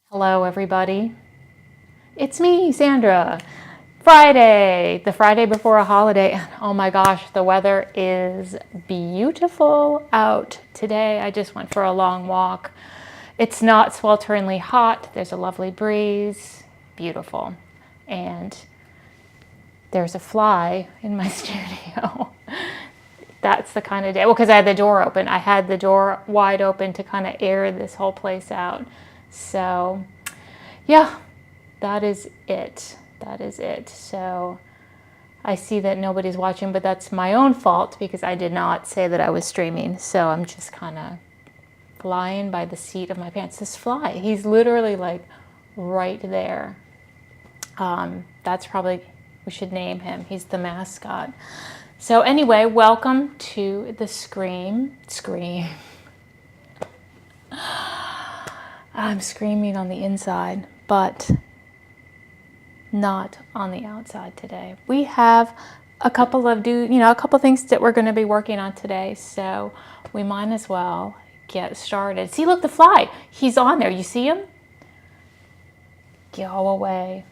Hello, everybody. It's me, Sandra. Friday, the Friday before a holiday. And oh my gosh, the weather is beautiful out today. I just went for a long walk. It's not swelteringly hot. There's a lovely breeze. Beautiful. And there's a fly in my studio. That's the kind of day. Well, because I had the door open. I had the door wide open to kind of air this whole place out. So, yeah, that is it. That is it. So, I see that nobody's watching, but that's my own fault because I did not say that I was streaming. So, I'm just kind of flying by the seat of my pants. This fly, he's literally like right there. That's probably, we should name him. He's the mascot. So anyway, welcome to the Scream. I'm screaming on the inside, but not on the outside today. We have a couple of things that we're going to be working on today, so we might as well get started. See, look, the fly. He's on there. You see him? Go away.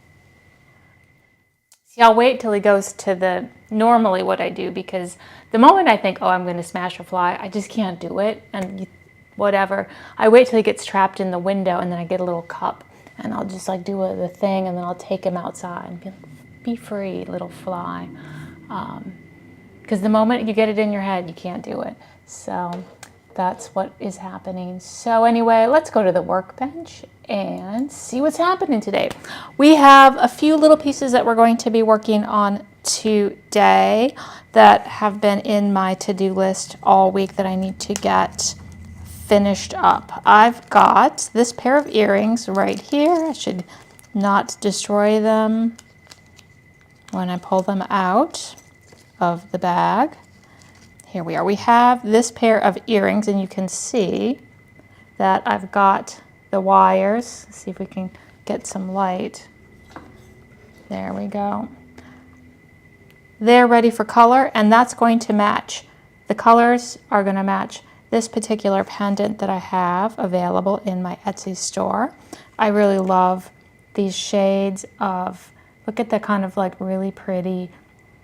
See, I'll wait till he goes to the normally what I do, because the moment I think, oh, I'm going to smash a fly, I just can't do it, and whatever. I wait till he gets trapped in the window, and then I get a little cup, and I'll just like do the thing, and then I'll take him outside and be free, little fly. Because the moment you get it in your head, you can't do it. So that's what is happening. So anyway, let's go to the workbench and see what's happening today. We have a few little pieces that we're going to be working on today that have been in my to-do list all week that I need to get finished up. I've got this pair of earrings right here. I should not destroy them when I pull them out of the bag. Here we are. We have this pair of earrings, and you can see that I've got the wires. Let's see if we can get some light. There we go. They're ready for color, and that's going to match. The colors are going to match this particular pendant that I have available in my Etsy store. I really love these shades of, look at the kind of like really pretty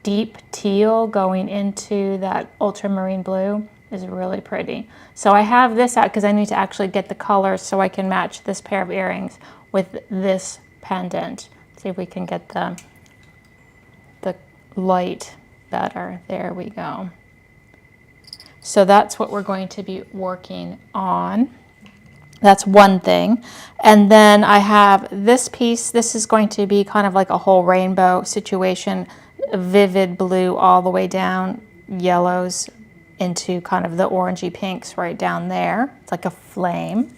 deep teal going into that ultramarine blue is really pretty. So I have this out because I need to actually get the colors so I can match this pair of earrings with this pendant. See if we can get the light better. There we go. So that's what we're going to be working on. That's one thing. And then I have this piece. This is going to be kind of like a whole rainbow situation, vivid blue all the way down, yellows into kind of the orangey pinks right down there. It's like a flame.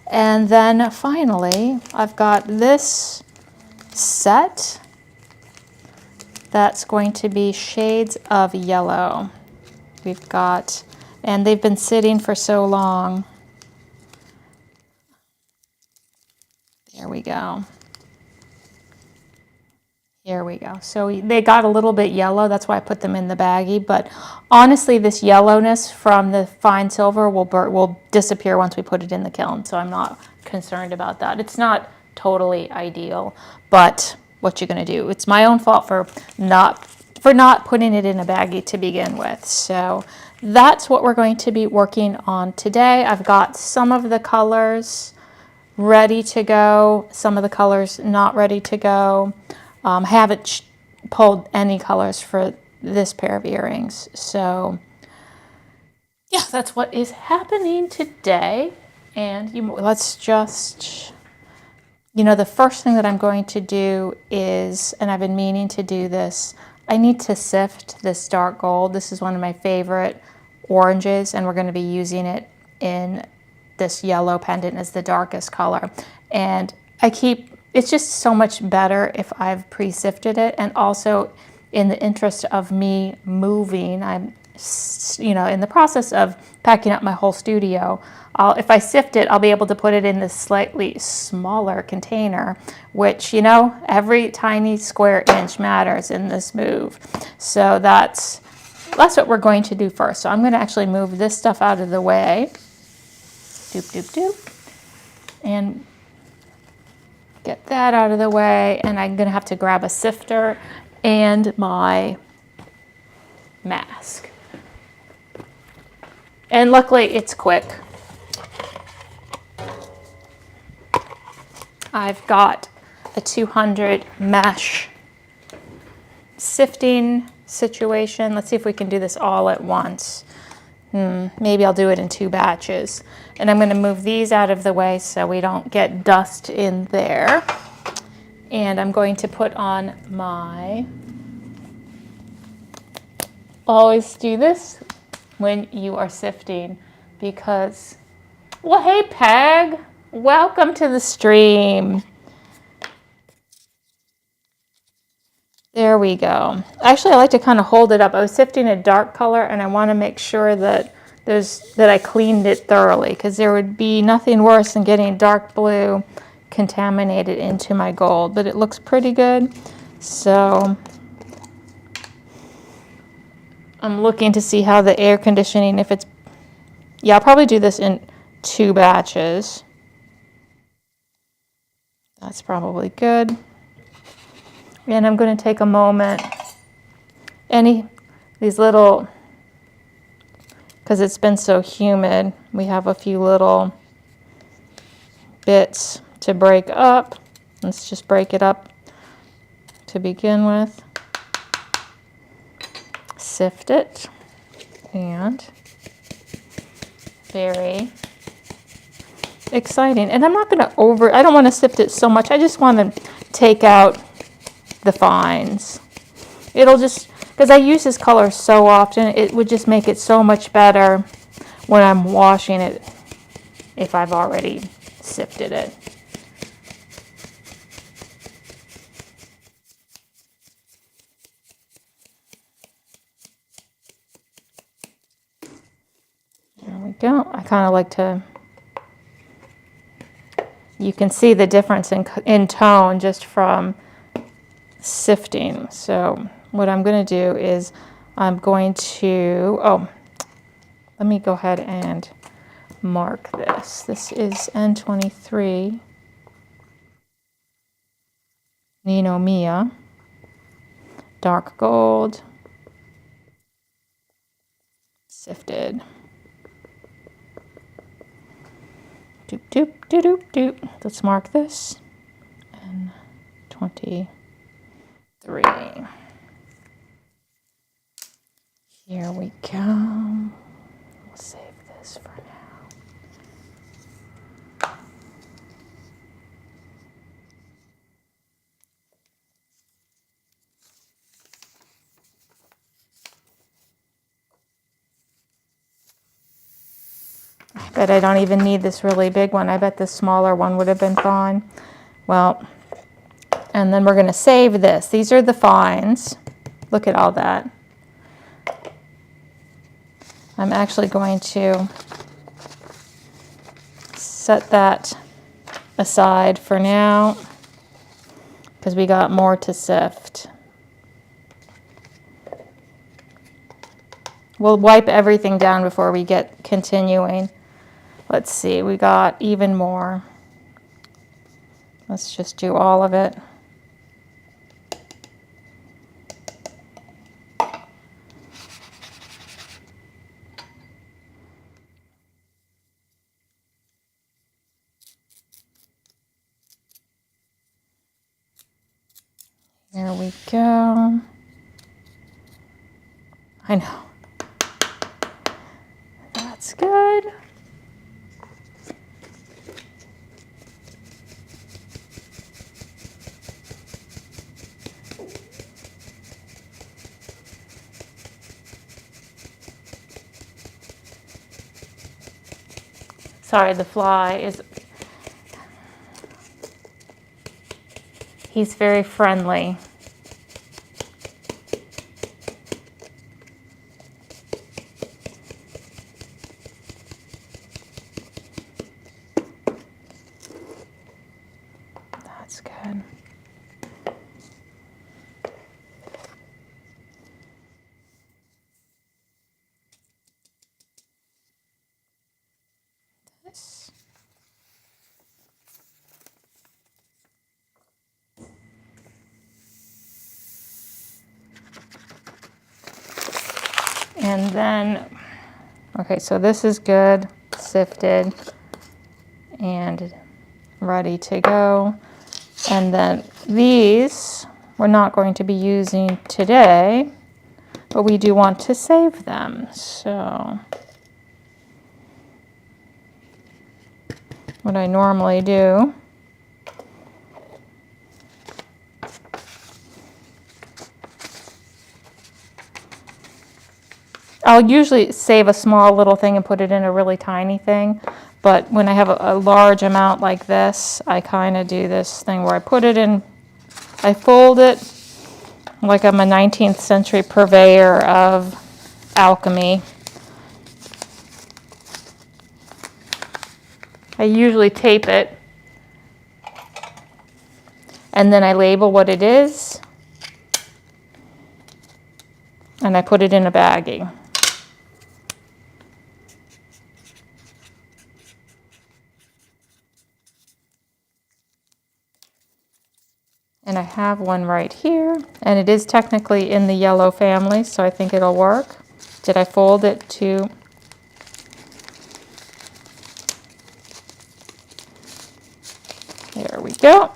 And then finally, I've got this set that's going to be shades of yellow. We've got, and they've been sitting for so long. There we go. Here we go. So they got a little bit yellow. That's why I put them in the baggie. But honestly, this yellowness from the fine silver will disappear once we put it in the kiln. So I'm not concerned about that. It's not totally ideal, but what you're going to do? It's my own fault for not putting it in a baggie to begin with. So that's what we're going to be working on today. I've got some of the colors ready to go, some of the colors not ready to go. I haven't pulled any colors for this pair of earrings. So yeah, that's what is happening today. And let's just, the first thing that I'm going to do is, and I've been meaning to do this, I need to sift this dark gold. This is one of my favorite oranges, and we're going to be using it in this yellow pendant as the darkest color. And it's just so much better if I've pre-sifted it. And also, in the interest of me moving, I'm, in the process of packing up my whole studio, if I sift it, I'll be able to put it in this slightly smaller container, which, every tiny square inch matters in this move. So that's what we're going to do first. So I'm going to actually move this stuff out of the way. Doop, doop, doop. And Get that out of the way, and I'm gonna have to grab a sifter and my mask. And luckily it's quick. I've got a 200 mesh sifting situation. Let's see if we can do this all at once. Maybe I'll do it in 2 batches. And I'm going to move these out of the way so we don't get dust in there. And I'm going to put on my... Always do this when you are sifting because... Well, hey, Peg. Welcome to the stream. There we go. Actually, I like to kind of hold it up. I was sifting a dark color, and I want to make sure that I cleaned it thoroughly, because there would be nothing worse than getting dark blue contaminated into my gold. But it looks pretty good, so I'm looking to see how the air conditioning, if it's... Yeah, I'll probably do this in 2 batches. That's probably good. And I'm going to take a moment, these little, because it's been so humid, we have a few little bits to break up. Let's just break it up to begin with. Sift it, and very exciting. And I'm not going to I don't want to sift it so much. I just want to take out the fines. It'll just, because I use this color so often, it would just make it so much better when I'm washing it if I've already sifted it. There we go. I kind of like to, you can see the difference in tone just from sifting. So what I'm going to do is I'm going to, let me go ahead and mark this. This is N23 Ninomia dark gold sifted. Doop doop doop doop doop. Let's mark this. N23. Here we go. We'll save this for now. I bet I don't even need this really big one. I bet the smaller one would have been fine. Well, and then we're going to save this. These are the fines. Look at all that. I'm actually going to set that aside for now because we got more to sift. We'll wipe everything down before we get continuing. Let's see, we got even more. Let's just do all of it. There we go. I know. That's good. Sorry, the fly is... He's very friendly. That's good. This. And then, okay, so this is good, sifted and ready to go. And then these we're not going to be using today, but we do want to save them. So what I normally do, I'll usually save a small little thing and put it in a really tiny thing. But when I have a large amount like this, I kind of do this thing where I put it in, I fold it like I'm a 19th century purveyor of alchemy. I usually tape it, and then I label what it is, and I put it in a baggie. And I have one right here, and it is technically in the yellow family, so I think it'll work. Did I fold it to? There we go.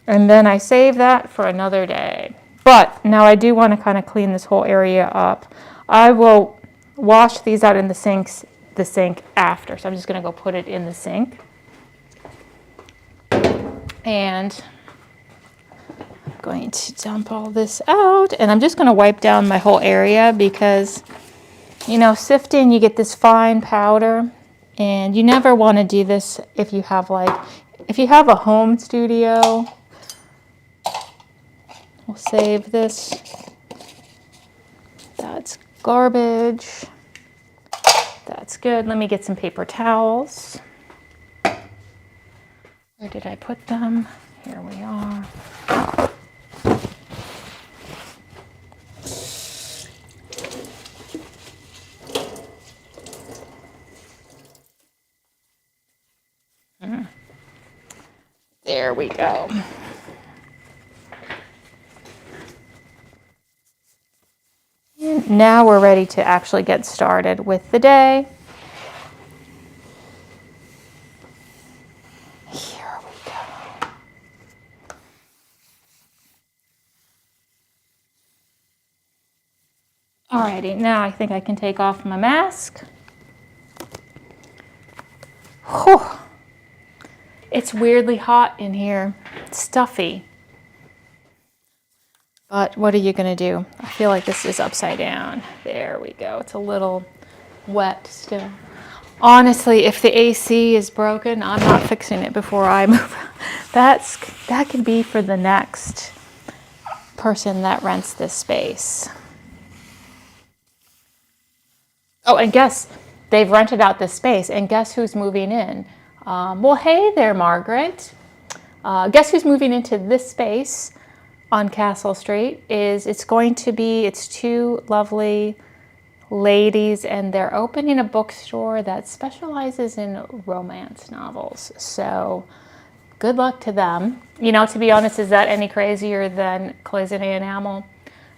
And then I save that for another day. But now I do want to kind of clean this whole area up. I will wash these out in the sink after, so I'm just going to go put it in the sink. And I'm going to dump all this out, and I'm just going to wipe down my whole area because, you know, sifting, you get this fine powder, and you never want to do this if you have a home studio. We'll save this. That's garbage. That's good. Let me get some paper towels. Where did I put them? Here we are. There we go. And now we're ready to actually get started with the day. Here we go. Alrighty, now I think I can take off my mask. Whew. It's weirdly hot in here. It's stuffy. But what are you going to do? I feel like this is upside down. There we go. It's a little wet still. Honestly, if the AC is broken, I'm not fixing it before I move. That can be for the next person that rents this space. Oh, and guess they've rented out this space, and guess who's moving in? Well, hey there, Margaret. Guess who's moving into this space on Castle Street? It's two lovely ladies, and they're opening a bookstore that specializes in romance novels. So good luck to them. You know, to be honest, is that any crazier than Kiln and Enamel?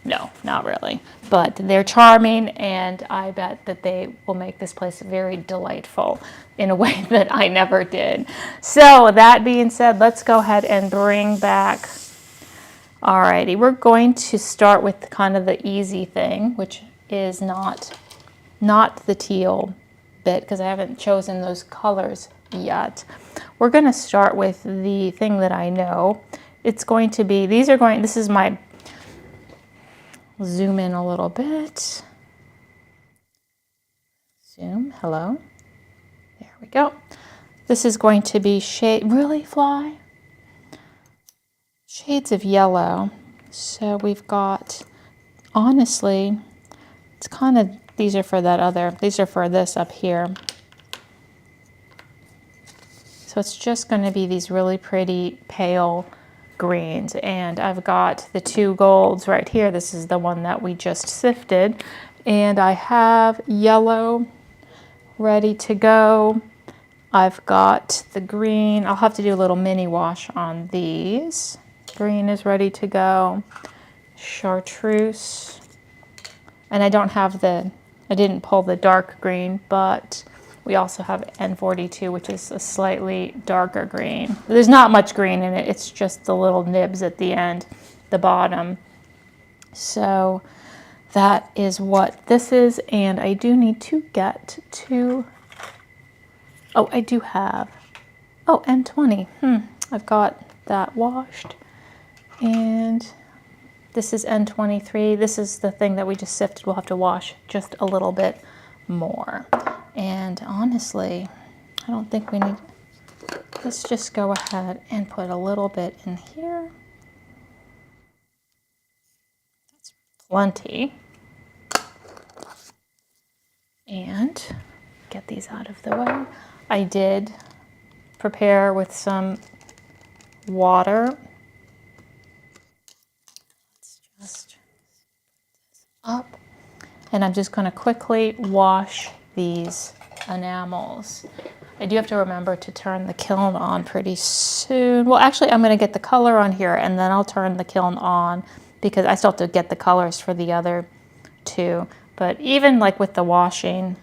No, not really. But they're charming, and I bet that they will make this place very delightful in a way that I never did. So that being said, let's go ahead and bring back. Alrighty, we're going to start with kind of the easy thing, which is not the teal bit, because I haven't chosen those colors yet. We're going to start with the thing that I know. It's going to be, this is my, zoom in a little bit. Zoom, hello. There we go. This is going to be really fly? Shades of yellow. So we've got, honestly, it's kind of, these are for this up here. So it's just going to be these really pretty pale greens, and I've got the two golds right here. This is the one that we just sifted, and I have yellow ready to go. I've got the green. I'll have to do a little mini wash on these. Green is ready to go. Chartreuse. And I don't have I didn't pull the dark green, but we also have N42, which is a slightly darker green. There's not much green in it. It's just the little nibs at the end, the bottom. So that is what this is. And I do need to get to, oh, I do have, oh, N20. I've got that washed. And this is N23. This is the thing that we just sifted. We'll have to wash just a little bit more. And honestly, I don't think we need, let's just go ahead and put a little bit in here. That's plenty. And get these out of the way. I did prepare with some water. Let's just put this up. And I'm just going to quickly wash these enamels. I do have to remember to turn the kiln on pretty soon. Well, actually, I'm going to get the color on here, and then I'll turn the kiln on because I still have to get the colors for the other two. But even like with the washing,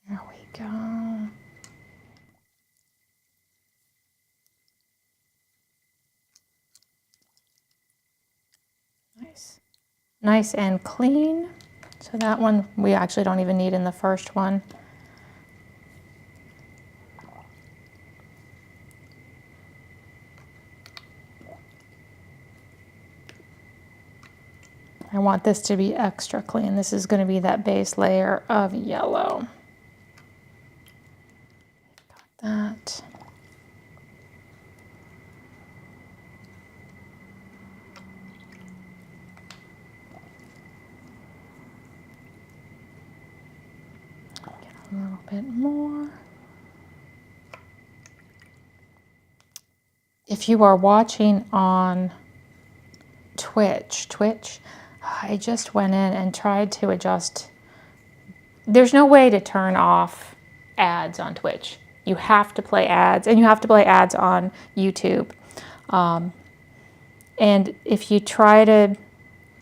there we go. Nice. Nice and clean. So that one we actually don't even need in the first one. I want this to be extra clean. This is going to be that base layer of yellow. Got that. Get a little bit more. If you are watching on Twitch, I just went in and tried to adjust. There's no way to turn off ads on Twitch. You have to play ads, and you have to play ads on YouTube. And if you try to,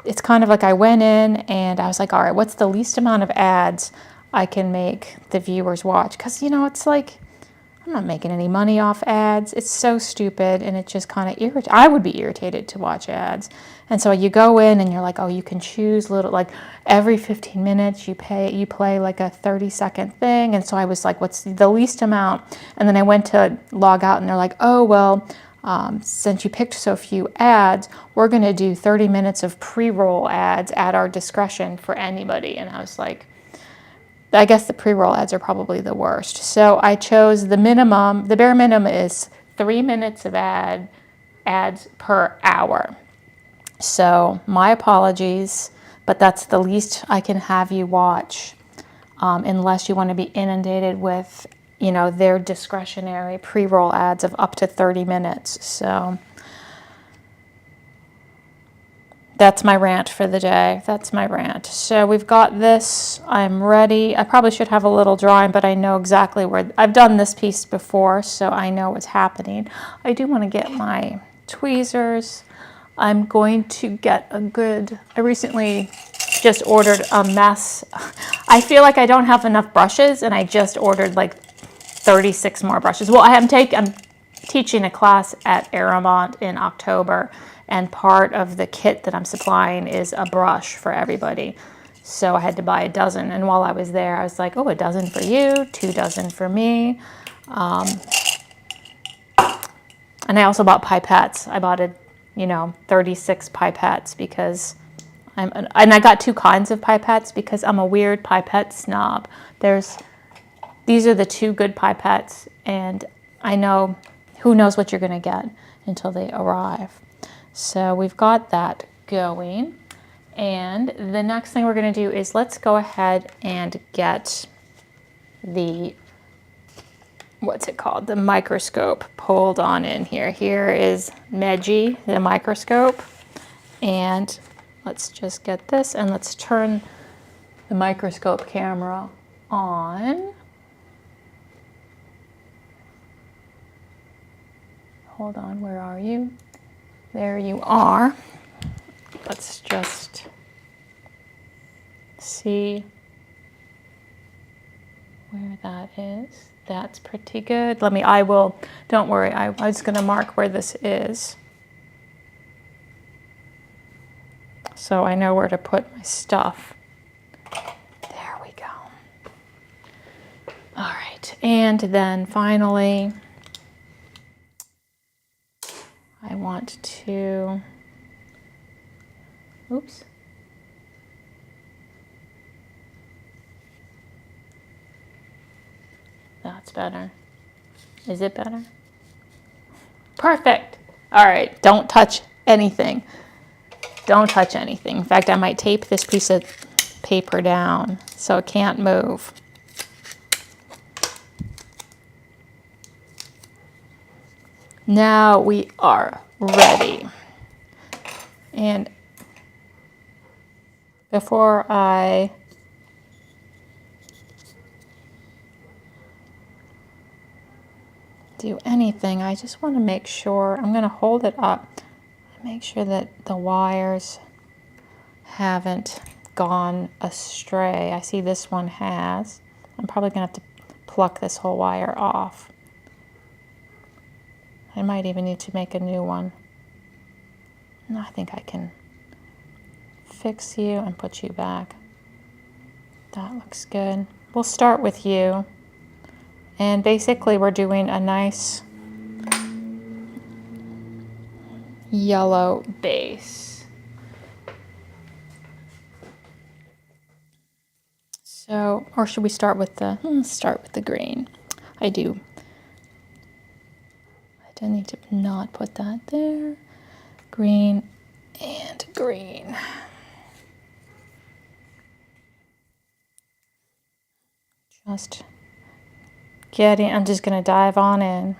it's kind of like I went in and I was like, all right, what's the least amount of ads I can make the viewers watch? Because, you know, it's like, I'm not making any money off ads. It's so stupid, and it just kind of irritates. I would be irritated to watch ads. And so you go in and you're like, oh, you can choose little, like every 15 minutes you play like a 30-second thing. And so I was like, what's the least amount? And then I went to log out and they're like, oh, well, since you picked so few ads, we're going to do 30 minutes of pre-roll ads at our discretion for anybody. And I was like, I guess the pre-roll ads are probably the worst. So I chose the minimum. The bare minimum is 3 minutes of ads per hour. So my apologies, but that's the least I can have you watch, unless you want to be inundated with, you know, their discretionary pre-roll ads of up to 30 minutes. So that's my rant for the day. That's my rant. So we've got this. I'm ready. I probably should have a little drawing, but I know exactly where. I've done this piece before, so I know what's happening. I do want to get my tweezers. I'm going to get a good, I recently just ordered a mess. I feel like I don't have enough brushes, and I just ordered like 36 more brushes. Well, I'm teaching a class at Enamel in October, and part of the kit that I'm supplying is a brush for everybody. So I had to buy a dozen, and while I was there, I was like, oh, a dozen for you, 2 dozen for me. And I also bought pipettes. I bought 36 pipettes because and I got 2 kinds of pipettes because I'm a weird pipette snob. These are the 2 good pipettes, and I know who knows what you're going to get until they arrive. So we've got that going, and the next thing we're going to do is let's go ahead and get the what's it called? The microscope pulled on in here. Here is Meji, the microscope. And let's just get this and let's turn the microscope camera on. Hold on, where are you? There you are. Let's just see where that is. That's pretty good. Don't worry, I was gonna mark where this is, so I know where to put my stuff. There we go. All right, and then finally, I want to, oops. That's better. Is it better? Perfect. All right, don't touch anything. Don't touch anything. In fact, I might tape this piece of paper down so it can't move. Now we are ready. And before I do anything, I just want to make sure, I'm going to hold it up, make sure that the wires haven't gone astray. I see this one has. I'm probably going to have to pluck this whole wire off. I might even need to make a new one. No, I think I can fix you and put you back. That looks good. We'll start with you. And basically we're doing a nice yellow base. So, or should we start with the, start with the green. I need to not put that there. Green and green. Just getting, I'm just going to dive on in.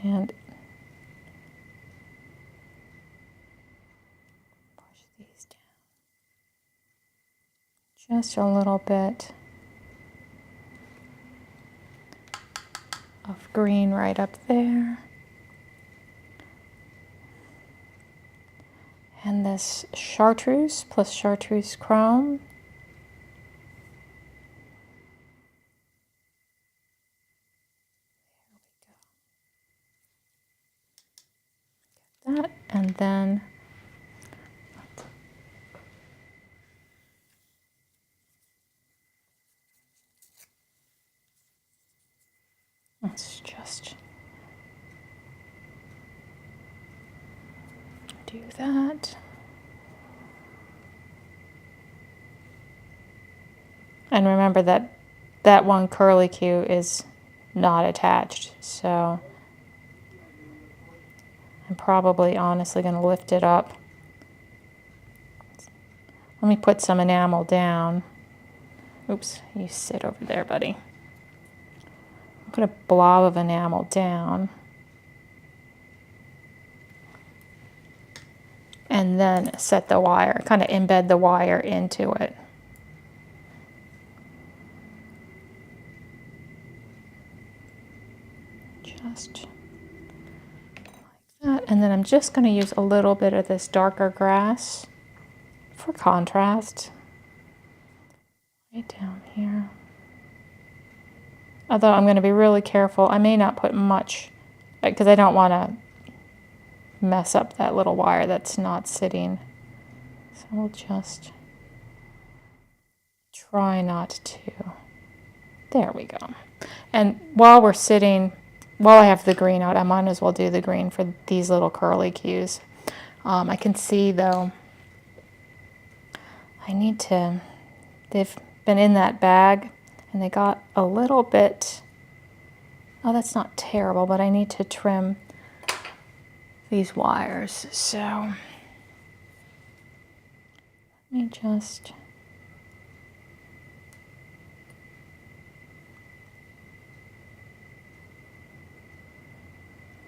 And push these down. Just a little bit of green right up there. And this chartreuse plus chartreuse chrome. That, and then let's just do that. And remember that that one curlicue is not attached, so I'm probably honestly going to lift it up. Let me put some enamel down. Oops, you sit over there, buddy. Put a blob of enamel down. And then set the wire, kind of embed the wire into it. Just like that. And then I'm just going to use a little bit of this darker grass for contrast. Right down here. Although I'm going to be really careful. I may not put much because I don't want to mess up that little wire that's not sitting. So we'll just try not to. There we go. And while we're sitting, while I have the green out, I might as well do the green for these little curlicues. I can see though, they've been in that bag and they got a little bit, oh, that's not terrible, but I need to trim these wires. So let me just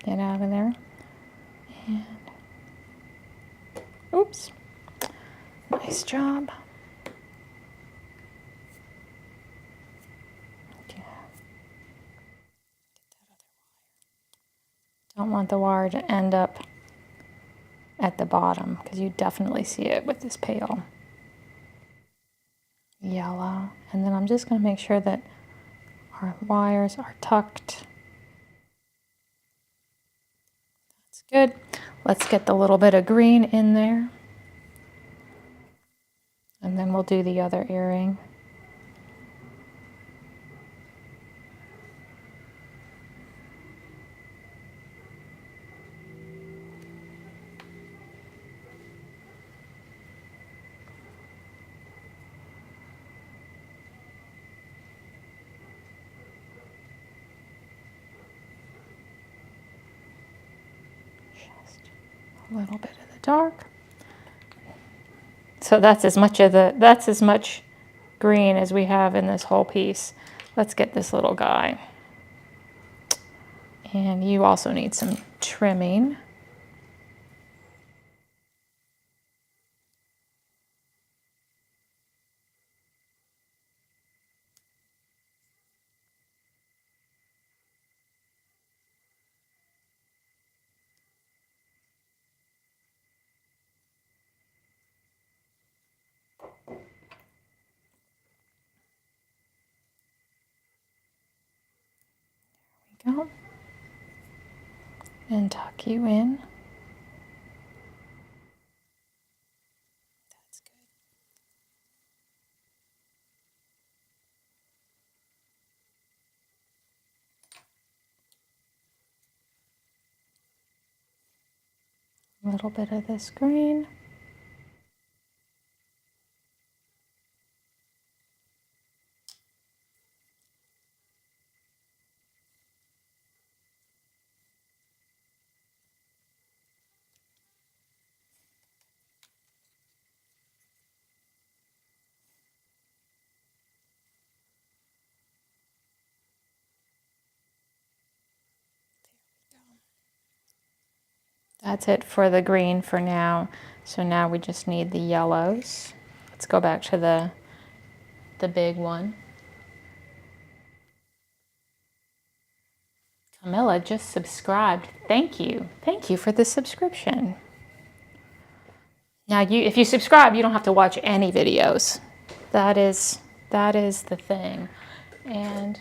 Get out of there. And oops. Nice job. Okay. Don't want the wire to end up at the bottom because you definitely see it with this pale yellow. And then I'm just going to make sure that our wires are tucked. That's good. Let's get the little bit of green in there. And then we'll do the other earring. Just a little bit of the dark. So that's as much green as we have in this whole piece. Let's get this little guy. And you also need some trimming. There we go. And tuck you in. That's good. A little bit of this green. That's it for the green for now. So now we just need the yellows. Let's go back to the big one. Camilla just subscribed. Thank you. Thank you for the subscription. Now if you subscribe, you don't have to watch any videos. That is the thing. And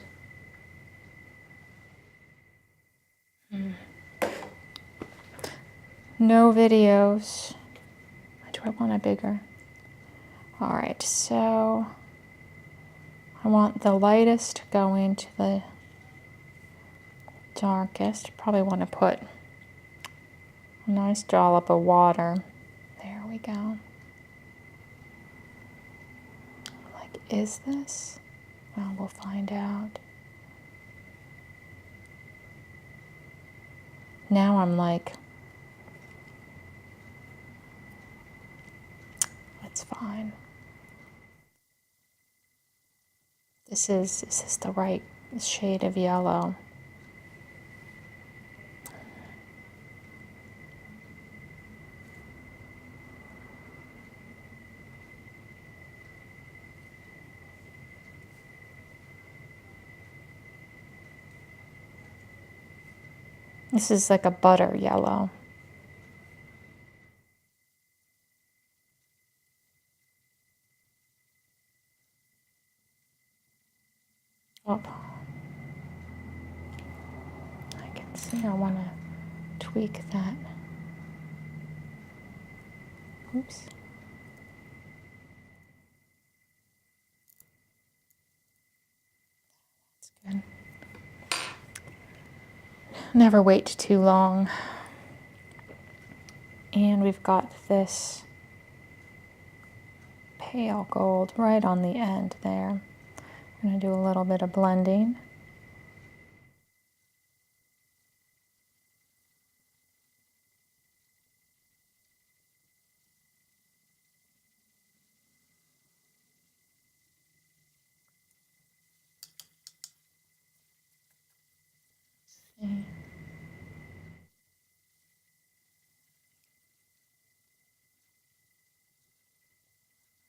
no videos. Do I want a bigger? All right, so I want the lightest going to the darkest. Probably want to put a nice dollop of water. There we go. Like, is this? Well, we'll find out. Now I'm like, that's fine. Is this the right shade of yellow? This is like a butter yellow. Oh, I can see I want to tweak that. Oops. That's good. Never wait too long. And we've got this pale gold right on the end there. I'm going to do a little bit of blending.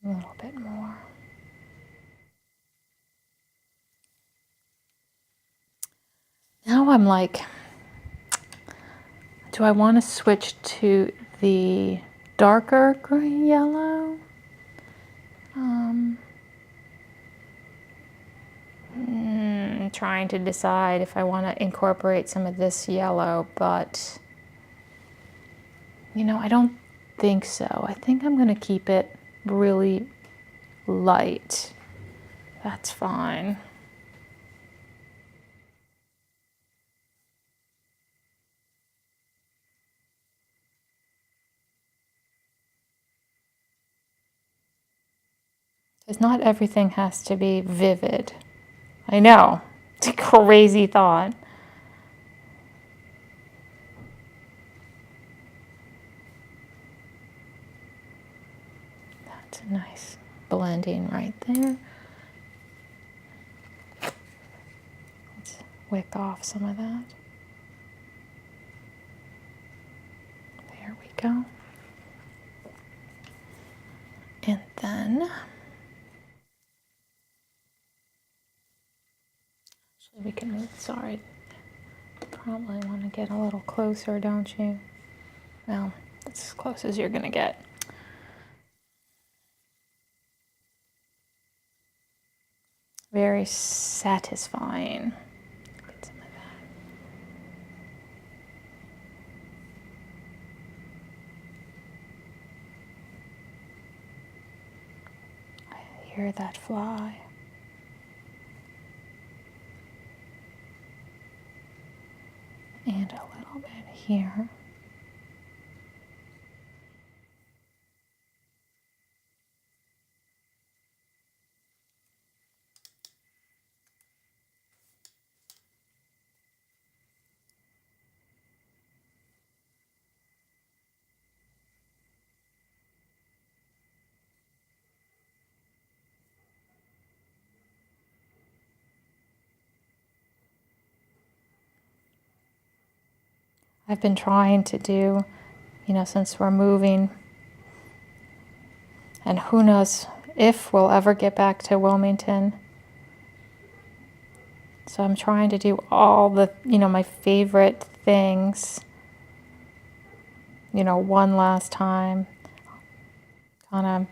A little bit more. Now I'm like, do I want to switch to the darker green yellow? I'm trying to decide if I want to incorporate some of this yellow, but you know, I don't think so. I think I'm going to keep it really light. That's fine. Because not everything has to be vivid. I know. It's a crazy thought. That's a nice blending right there. Let's wick off some of that. There we go. And then actually we can move, sorry. Probably want to get a little closer, don't you? Well, that's as close as you're gonna get. Very satisfying. Get some of that. I hear that fly. And a little bit here. I've been trying to do, you know, since we're moving, and who knows if we'll ever get back to Wilmington. So I'm trying to do all the, you know, my favorite things, you know, one last time. Kind of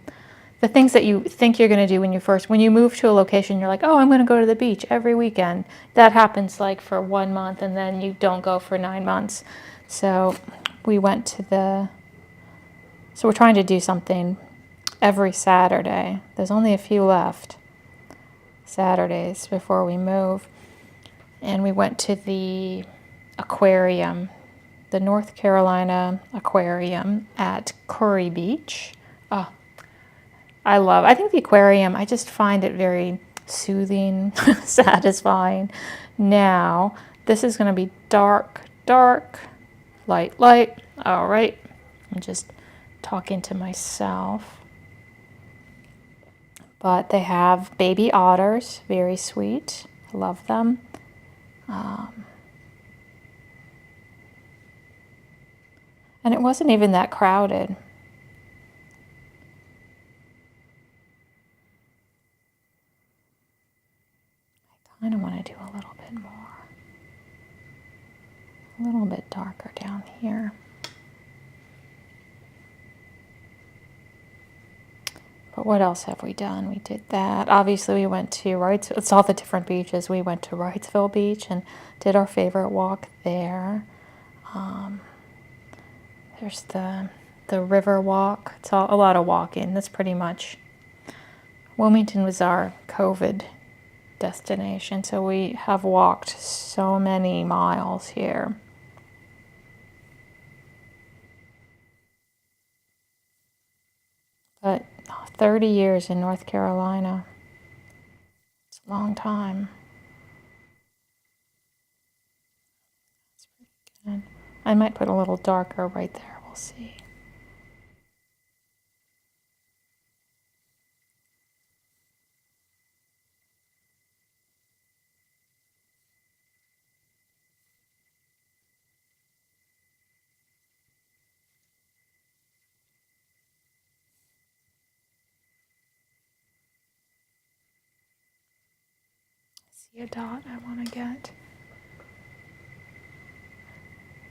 the things that you think you're going to do when you move to a location, you're like, oh, I'm going to go to the beach every weekend. That happens like for 1 month and then you don't go for 9 months. So we went to so we're trying to do something every Saturday. There's only a few left Saturdays before we move. And we went to the aquarium, the North Carolina aquarium at Curry Beach. Oh, I think the aquarium, I just find it very soothing, satisfying. Now, this is going to be dark, dark, light, light. All right, I'm just talking to myself. But they have baby otters, very sweet. I love them. And it wasn't even that crowded. I kind of want to do a little bit more. A little bit darker down here. But what else have we done? We did that. Obviously, we went to it's all the different beaches. We went to Wrightsville Beach and did our favorite walk there. There's the river walk. It's a lot of walking. That's pretty much. Wilmington was our COVID destination, so we have walked so many miles here. But 30 years in North Carolina. It's a long time. That's pretty good. I might put a little darker right there. We'll see. A dot I want to get.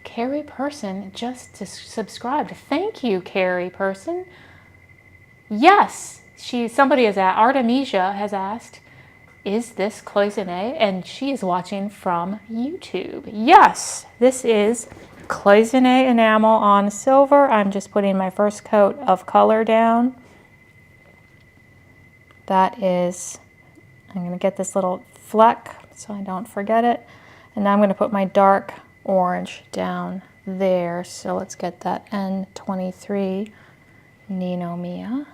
Carrie Person just subscribed. Thank you, Carrie Person. Yes, somebody has asked, Artemisia has asked, is this cloisonne? And she is watching from YouTube. Yes, this is cloisonne enamel on silver. I'm just putting my first coat of color down. That is, I'm going to get this little fleck so I don't forget it. And now I'm going to put my dark orange down there. So let's get that N23 Ninomia.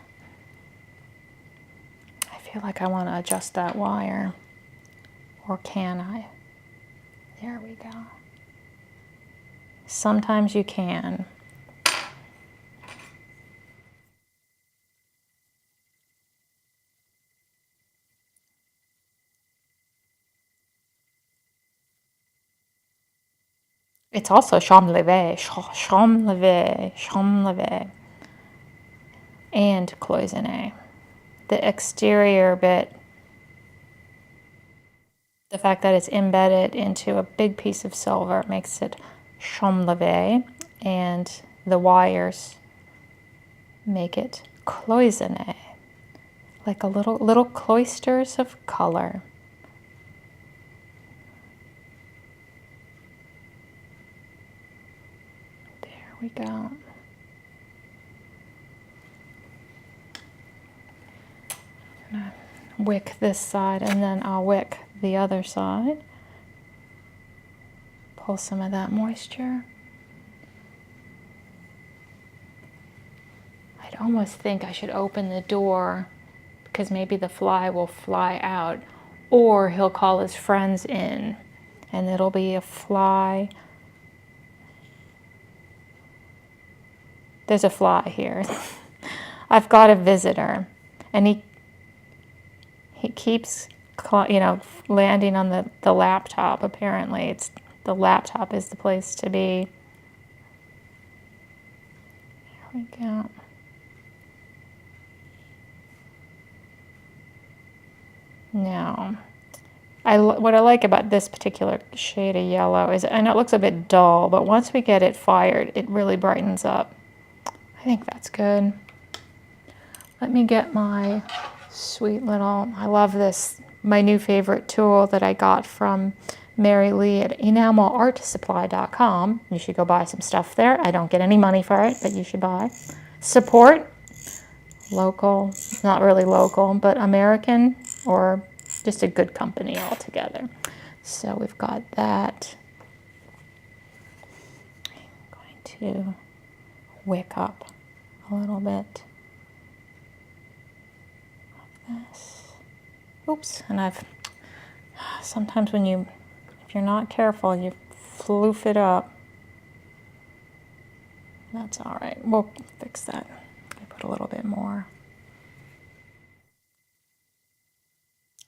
I feel like I want to adjust that wire. Or can I? There we go. Sometimes you can. It's also chambre levé, and cloisonne. The exterior bit, the fact that it's embedded into a big piece of silver makes it chambre levé, and the wires make it cloisonne, like a little cloisters of color. There we go. I'm gonna wick this side and then I'll wick the other side. Pull some of that moisture. I'd almost think I should open the door because maybe the fly will fly out, or he'll call his friends in and it'll be a fly. There's a fly here. I've got a visitor and he keeps, landing on the laptop. Apparently the laptop is the place to be. There we go. Now, what I like about this particular shade of yellow is, I know it looks a bit dull, but once we get it fired, it really brightens up. I think that's good. Let me get my sweet little, I love this, my new favorite tool that I got from Mary Lee at enamelartsupply.com. You should go buy some stuff there. I don't get any money for it, but you should buy. Support local, not really local, but American, or just a good company altogether. So we've got that. I'm going to wick up a little bit of this. Oops, and sometimes if you're not careful, you floof it up. That's all right, we'll fix that. I put a little bit more.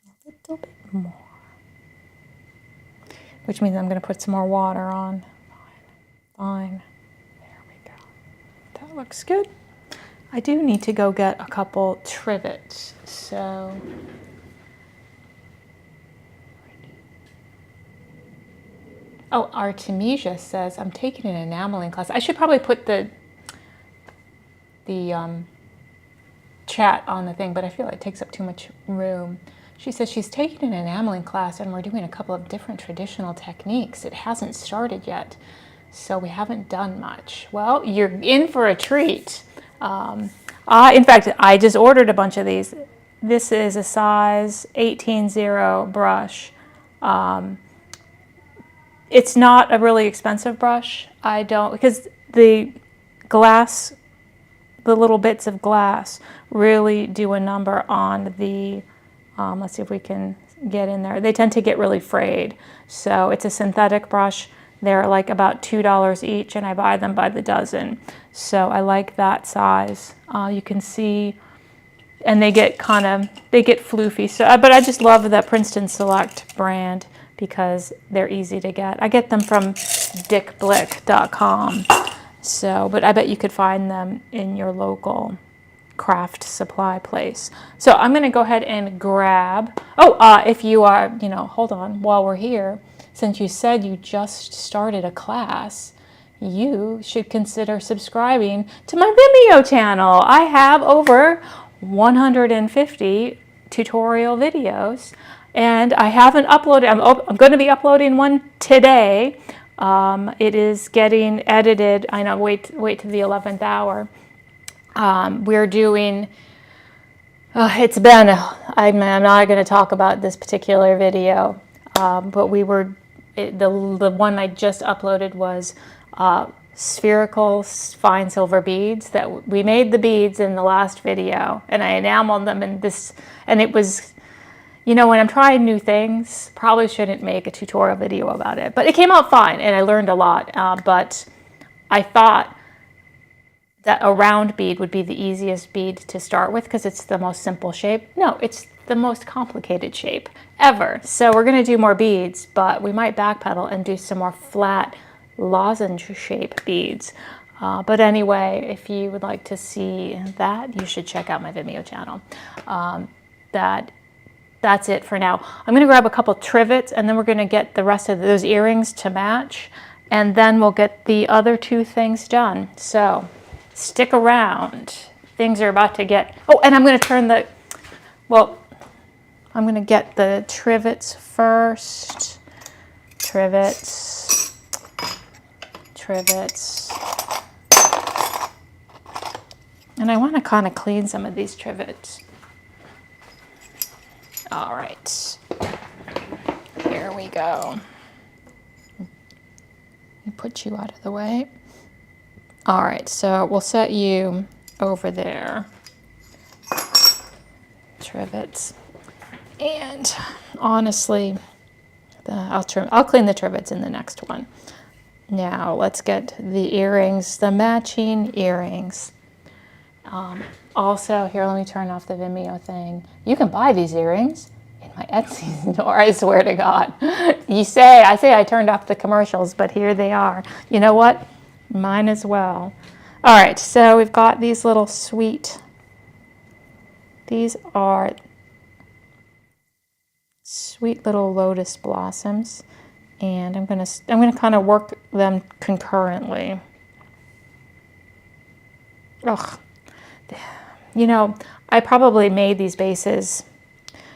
A little bit more. Which means I'm going to put some more water on. Fine. There we go. That looks good. I do need to go get a couple trivets, so. Oh, Artemisia says, I'm taking an enameling class. I should probably put the chat on the thing, but I feel like it takes up too much room. She says she's taking an enameling class and we're doing a couple of different traditional techniques. It hasn't started yet, so we haven't done much. Well, you're in for a treat. In fact, I just ordered a bunch of these. This is a size 18-0 brush. It's not a really expensive brush. Because the glass, the little bits of glass really do a number on the, let's see if we can get in there. They tend to get really frayed. So it's a synthetic brush. They're like about $2 each, and I buy them by the dozen. So I like that size. You can see, and they get floofy. So, but I just love the Princeton Select brand because they're easy to get. I get them from dickblick.com. So, but I bet you could find them in your local craft supply place. So I'm going to go ahead and grab, if you are, hold on, while we're here, since you said you just started a class, you should consider subscribing to my Vimeo channel. I have over 150 tutorial videos, and I haven't uploaded, I'm going to be uploading one today. It is getting edited. I know, wait to the 11th hour. We're doing, it's been, I'm not going to talk about this particular video, but the one I just uploaded was spherical fine silver beads. That we made the beads in the last video, and I enameled them in this, and it was, when I'm trying new things, probably shouldn't make a tutorial video about it, but it came out fine, and I learned a lot, but I thought that a round bead would be the easiest bead to start with because it's the most simple shape. No, it's the most complicated shape ever. So we're going to do more beads, but we might backpedal and do some more flat lozenge shape beads. But anyway, if you would like to see that, you should check out my Vimeo channel. That's it for now. I'm going to grab a couple trivets, and then we're going to get the rest of those earrings to match, and then we'll get the other two things done. So stick around. Things are about to get, and I'm going to turn I'm going to get the trivets first. Trivets. And I want to kind of clean some of these trivets. All right. Here we go. Put you out of the way. All right, so we'll set you over there. Trivets. And honestly, I'll clean the trivets in the next one. Now let's get the earrings, the matching earrings. Also, here, let me turn off the Vimeo thing. You can buy these earrings in my Etsy store, I swear to God. I say I turned off the commercials, but here they are. You know what? Mine as well. All right, so we've got these little these are sweet little lotus blossoms, and I'm gonna kind of work them concurrently. Ugh. I probably made these bases.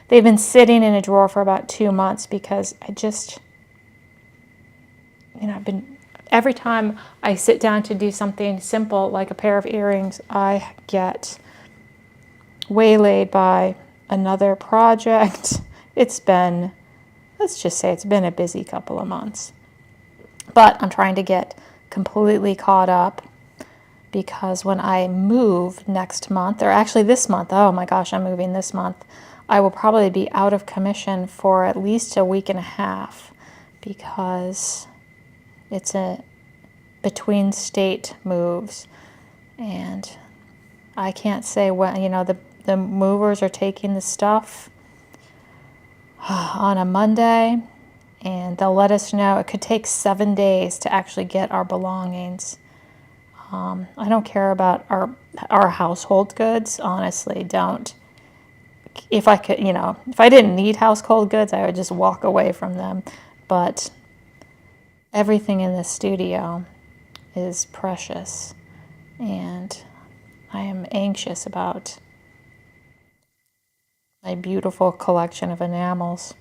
They've been sitting in a drawer for about 2 months because I just, every time I sit down to do something simple like a pair of earrings, I get waylaid by another project. Let's just say it's been a busy couple of months. But I'm trying to get completely caught up, because when I move next month, or actually this month, oh my gosh, I'm moving this month, I will probably be out of commission for at least a week and a half, because it's a between state moves, and I can't say when, the movers are taking the stuff on a Monday, and they'll let us know. It could take 7 days to actually get our belongings. I don't care about our household goods, honestly, don't. If I could, if I didn't need household goods, I would just walk away from them. But everything in this studio is precious, and I am anxious about my beautiful collection of enamels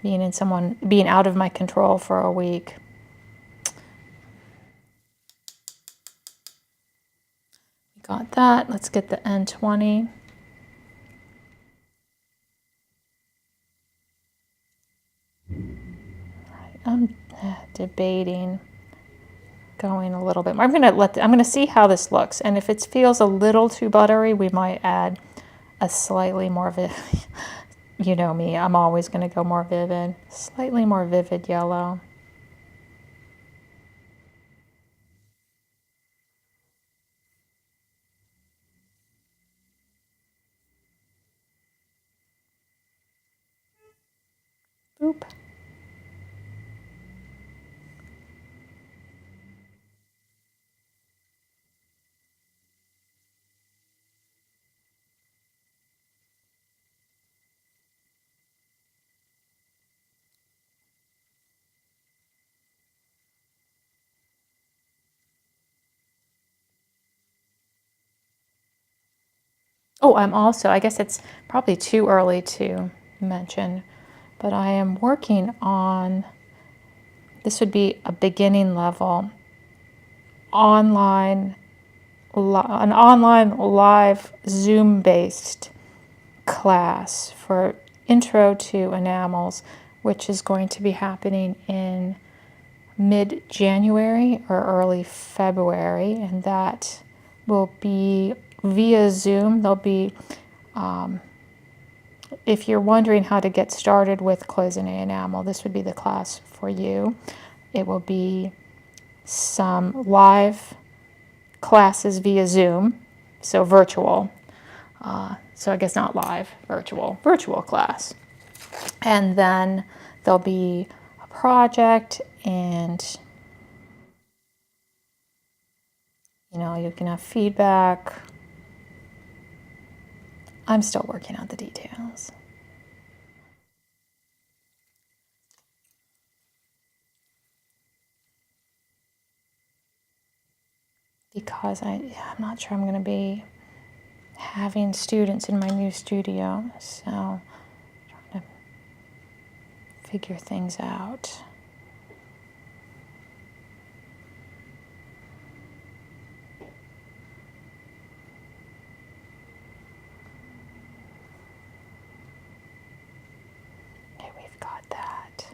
being out of my control for a week. Got that. Let's get the N20. I'm debating going a little bit more. I'm going to see how this looks, and if it feels a little too buttery, we might add a slightly more vivid. You know me, I'm always going to go more vivid. Slightly more vivid yellow. Boop. Oh, I'm also, I guess it's probably too early to mention, but I am working on, this would be a beginning level online, an online live Zoom based class for Intro to Enamels, which is going to be happening in mid-January or early February, and that will be via Zoom. There'll be, if you're wondering how to get started with closing an enamel, this would be the class for you. It will be some live classes via Zoom, so virtual. So I guess not live, virtual class. And then there'll be a project, and you can have feedback. I'm still working out the details. Because I'm not sure I'm going to be having students in my new studio, so I'm trying to figure things out. Okay, we've got that.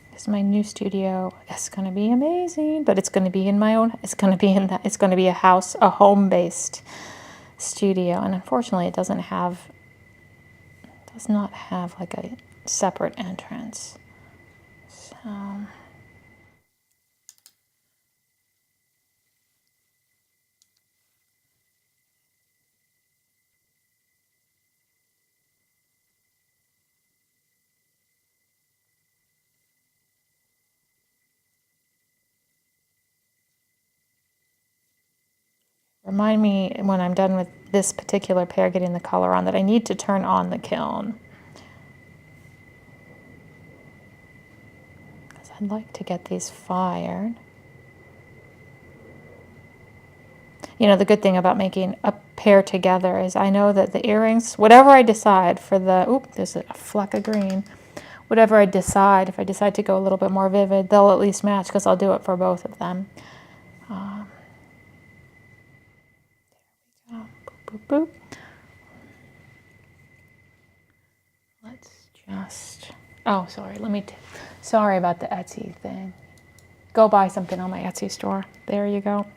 Because my new studio is going to be amazing, but it's going to be in my own. It's going to be in that. It's going to be a home-based studio, and unfortunately, it does not have like a separate entrance. So. Remind me when I'm done with this particular pair getting the color on that I need to turn on the kiln. Because I'd like to get these fired. The good thing about making a pair together is I know that the earrings, whatever I decide for the, there's a fleck of green. Whatever I decide, if I decide to go a little bit more vivid, they'll at least match because I'll do it for both of them. Boop, boop, boop. Let's just, sorry, sorry about the Etsy thing. Go buy something on my Etsy store. There you go.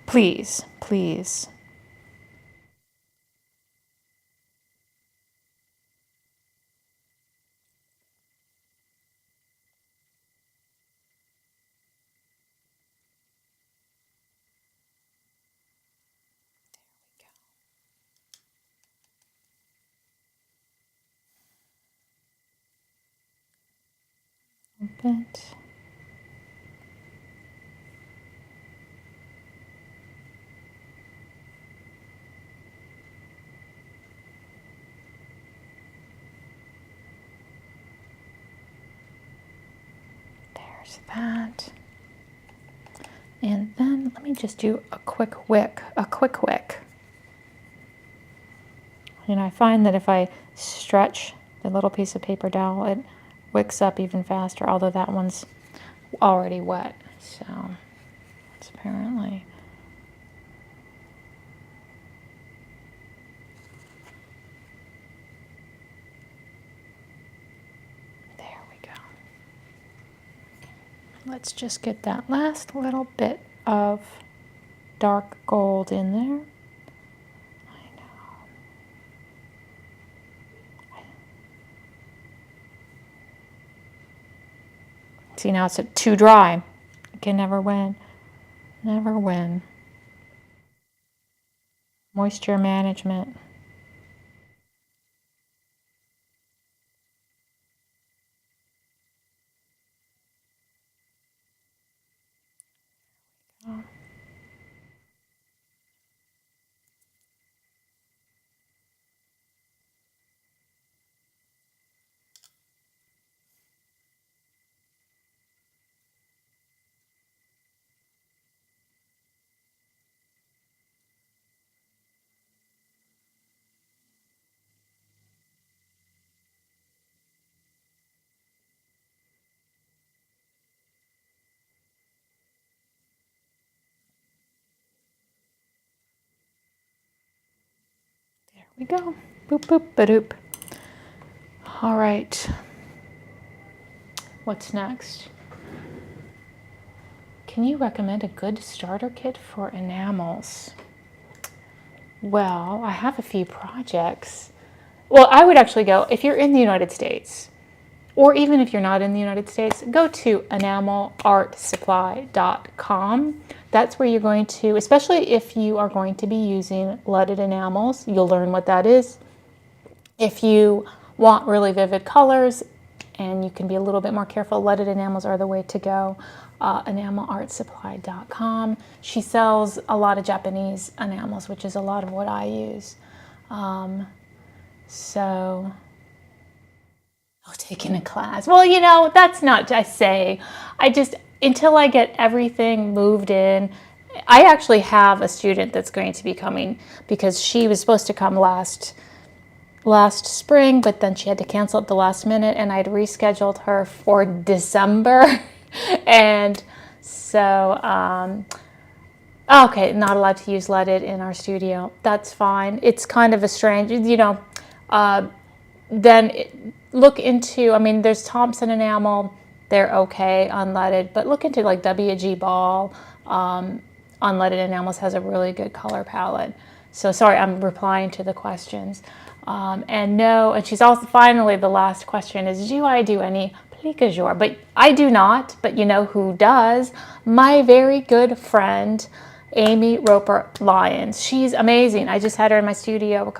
Please, please. Bit. There's that. And then let me just do a quick wick. I find that if I stretch the little piece of paper dowel, it wicks up even faster, although that one's already wet. So it's apparently. There we go. Let's just get that last little bit of dark gold in there. See, now it's too dry. You can never win. Never win. Moisture management. we go. Boop, boop, ba-doop. All right. What's next? Can you recommend a good starter kit for enamels? Well, I have a few projects. Well, I would actually go, if you're in the United States, or even if you're not in the United States, go to enamelartsupply.com. That's where you're going to, especially if you are going to be using leaded enamels, you'll learn what that is. If you want really vivid colors and you can be a little bit more careful, leaded enamels are the way to go. Enamelartsupply.com. She sells a lot of Japanese enamels, which is a lot of what I use. So, taking a class. Well, you know, that's not to say. Until I get everything moved in, I actually have a student that's going to be coming because she was supposed to come last spring, but then she had to cancel at the last minute, and I'd rescheduled her for December. And so, okay, not allowed to use leaded in our studio. That's fine. It's kind of a strange, you know, look into, I mean, there's Thompson enamel. They're okay unleaded, but look into like W.G. Ball. Unleaded enamels has a really good color palette. So sorry, I'm replying to the questions. And she's also, finally, the last question is, do I do any plique jour? But I do not, but you know who does? My very good friend, Amy Roper Lyons. She's amazing. I just had her in my studio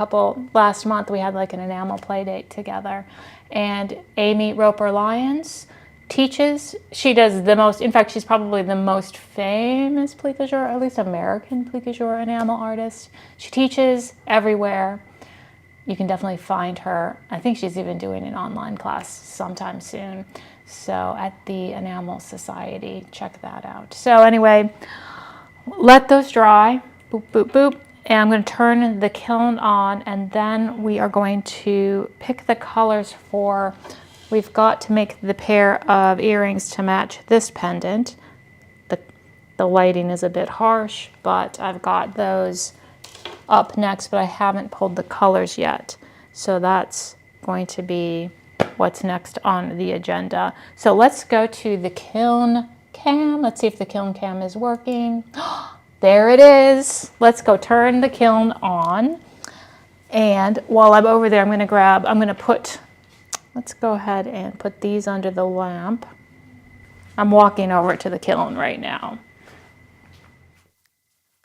last month. We had like an enamel play date together. And Amy Roper Lyons teaches. She does the most, in fact, she's probably the most famous plique jour, at least American plique jour enamel artist. She teaches everywhere. You can definitely find her. I think she's even doing an online class sometime soon. So at the Enamel Society, check that out. So anyway, let those dry, boop, boop, boop. And I'm going to turn the kiln on, and then we are going to pick the colors for, we've got to make the pair of earrings to match this pendant. The lighting is a bit harsh, but I've got those up next, but I haven't pulled the colors yet. So that's going to be what's next on the agenda. So let's go to the kiln cam. Let's see if the kiln cam is working. There it is. Let's go turn the kiln on. And while I'm over there, let's go ahead and put these under the lamp. I'm walking over to the kiln right now.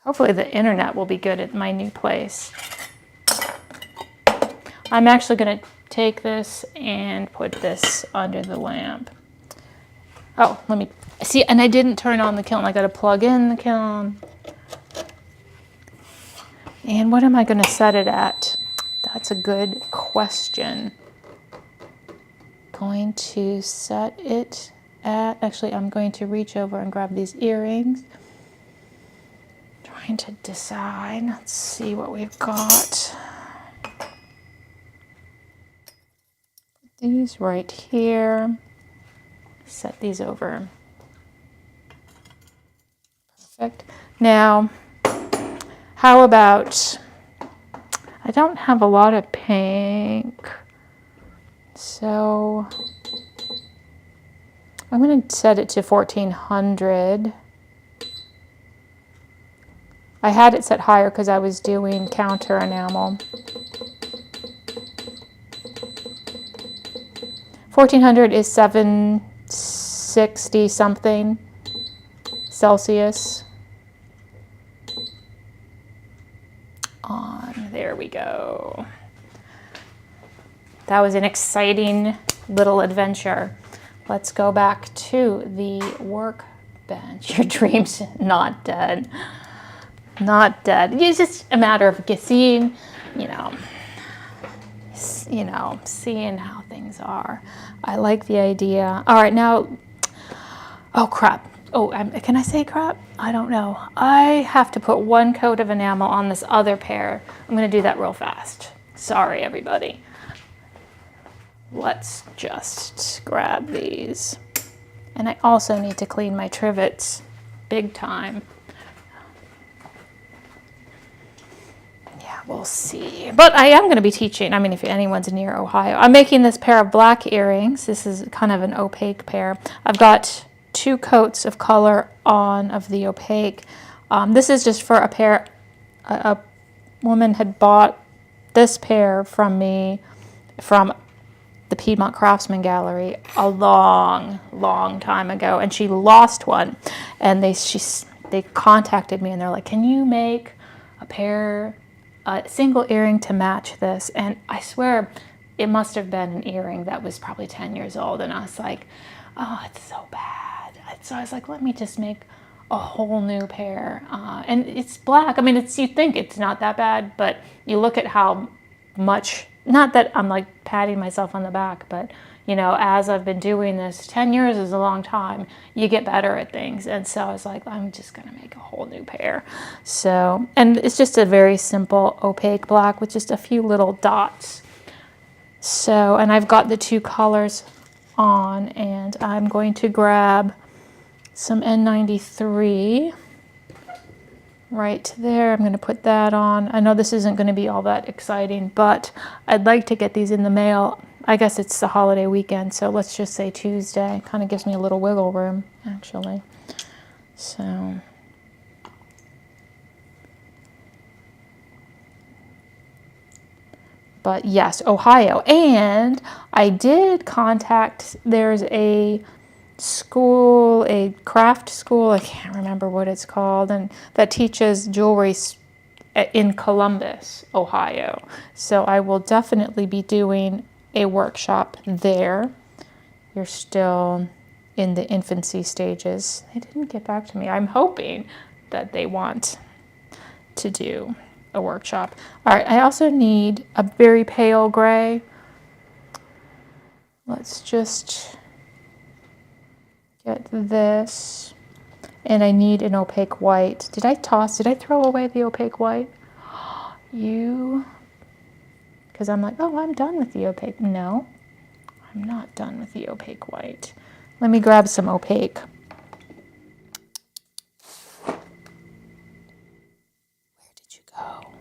Hopefully the internet will be good at my new place. I'm actually going to take this and put this under the lamp. Oh, let me see. And I didn't turn on the kiln. I got to plug in the kiln. And what am I going to set it at? That's a good question. Going to set it at, actually, I'm going to reach over and grab these earrings. Trying to decide. Let's see what we've got. Put these right here. Set these over. Perfect. Now, how about, I don't have a lot of pink, so I'm going to set it to 1400. I had it set higher because I was doing counter enamel. 1400 is 760 something Celsius. There we go. That was an exciting little adventure. Let's go back to the workbench. Your dream's not dead. Not dead. It's just a matter of seeing, seeing how things are. I like the idea. All right, now, oh crap. Oh, can I say crap? I don't know. I have to put one coat of enamel on this other pair. I'm going to do that real fast. Sorry, everybody. Let's just grab these. And I also need to clean my trivets big time. Yeah. we'll see. But I am going to be teaching. I mean, if anyone's near Ohio, I'm making this pair of black earrings. This is kind of an opaque pair. I've got 2 coats of color on of the opaque. This is just for a pair. A woman had bought this pair from me from the Piedmont Craftsman Gallery a long time ago, and she lost one, and they contacted me and they're like, can you make a single earring to match this? And I swear it must have been an earring that was probably 10 years old, and I was like, oh, it's so bad. So I was like, let me just make a whole new pair, and it's black. I mean, you think it's not that bad, but you look at how much, not that I'm like patting myself on the back, but you know, as I've been doing this, 10 years is a long time, you get better at things. And so I was like, I'm just gonna make a whole new pair. So, and it's just a very simple opaque black with just a few little dots. So, and I've got the 2 colors on, and I'm going to grab some N93 right there. I'm going to put that on. I know this isn't going to be all that exciting, but I'd like to get these in the mail. I guess it's the holiday weekend, so let's just say Tuesday. Kind of gives me a little wiggle room, actually. So, but yes, Ohio. And I did contact, there's a school, a craft school, I can't remember what it's called, and that teaches jewelry in Columbus, Ohio. So I will definitely be doing a workshop there. You're still in the infancy stages. They didn't get back to me. I'm hoping that they want to do a workshop. All right, I also need a very pale gray. Let's just get this, and I need an opaque white. Did I throw away the opaque white? Because I'm like, oh, I'm done with the opaque. No, I'm not done with the opaque white. Let me grab some opaque. Where did you go?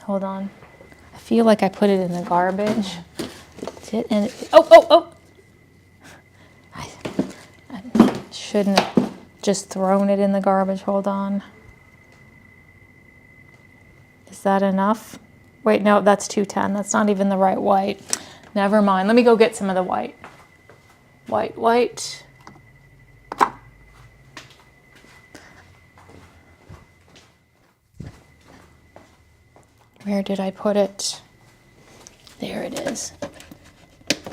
Hold on. I feel like I put it in the garbage. And oh! I shouldn't have just thrown it in the garbage. Hold on. Is that enough? Wait, no, that's 210. That's not even the right white. Never mind. Let me go get some of the white. White. Where did I put it? There it is.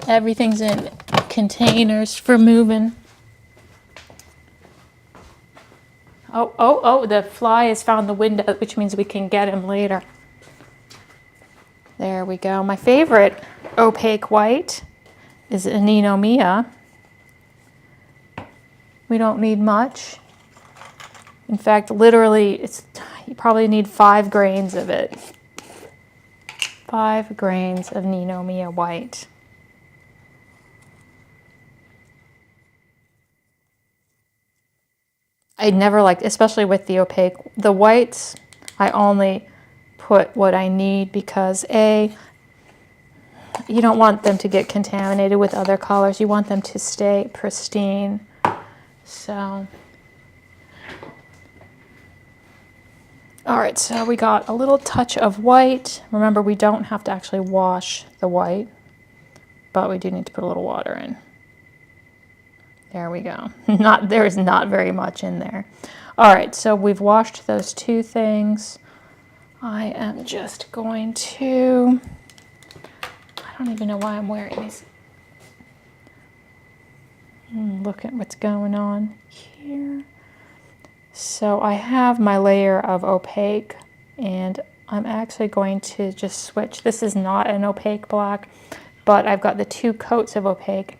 Everything's in containers for moving. Oh, the fly has found the window, which means we can get him later. There we go. My favorite opaque white is an Enameling. We don't need much. In fact, literally, you probably need 5 grains of it. 5 grains of Enameling white. I never liked, especially with the opaque, the whites, I only put what I need because you don't want them to get contaminated with other colors. You want them to stay pristine. So, all right, so we got a little touch of white. Remember, we don't have to actually wash the white, but we do need to put a little water in. There we go. There is not very much in there. All right, so we've washed those 2 things. I am just going to, I don't even know why I'm wearing these. Look at what's going on here. So I have my layer of opaque, and I'm actually going to just switch. This is not an opaque black, but I've got the 2 coats of opaque,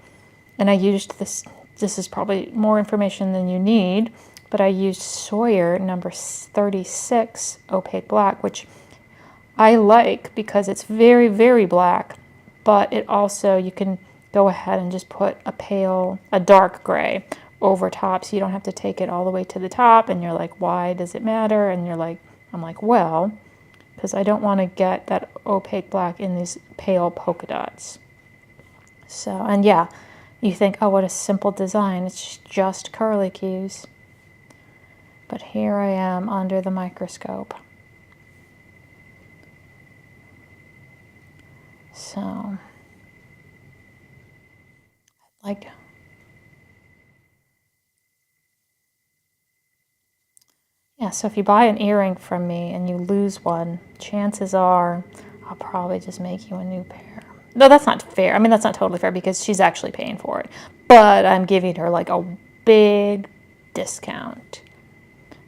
and I used this. This is probably more information than you need, but I used Sawyer number 36 opaque black, which I like because it's very, very black, but it also, you can go ahead and just put a dark gray, over top, so you don't have to take it all the way to the top. And you're like, why does it matter? And you're like, I'm like, well, because I don't want to get that opaque black in these pale polka dots. So, and yeah, you think, oh, what a simple design. It's just curlicues. But here I am under the microscope. So, like, yeah, so if you buy an earring from me and you lose one, chances are I'll probably just make you a new pair. No, that's not fair. I mean, that's not totally fair because she's actually paying for it. But I'm giving her like a big discount.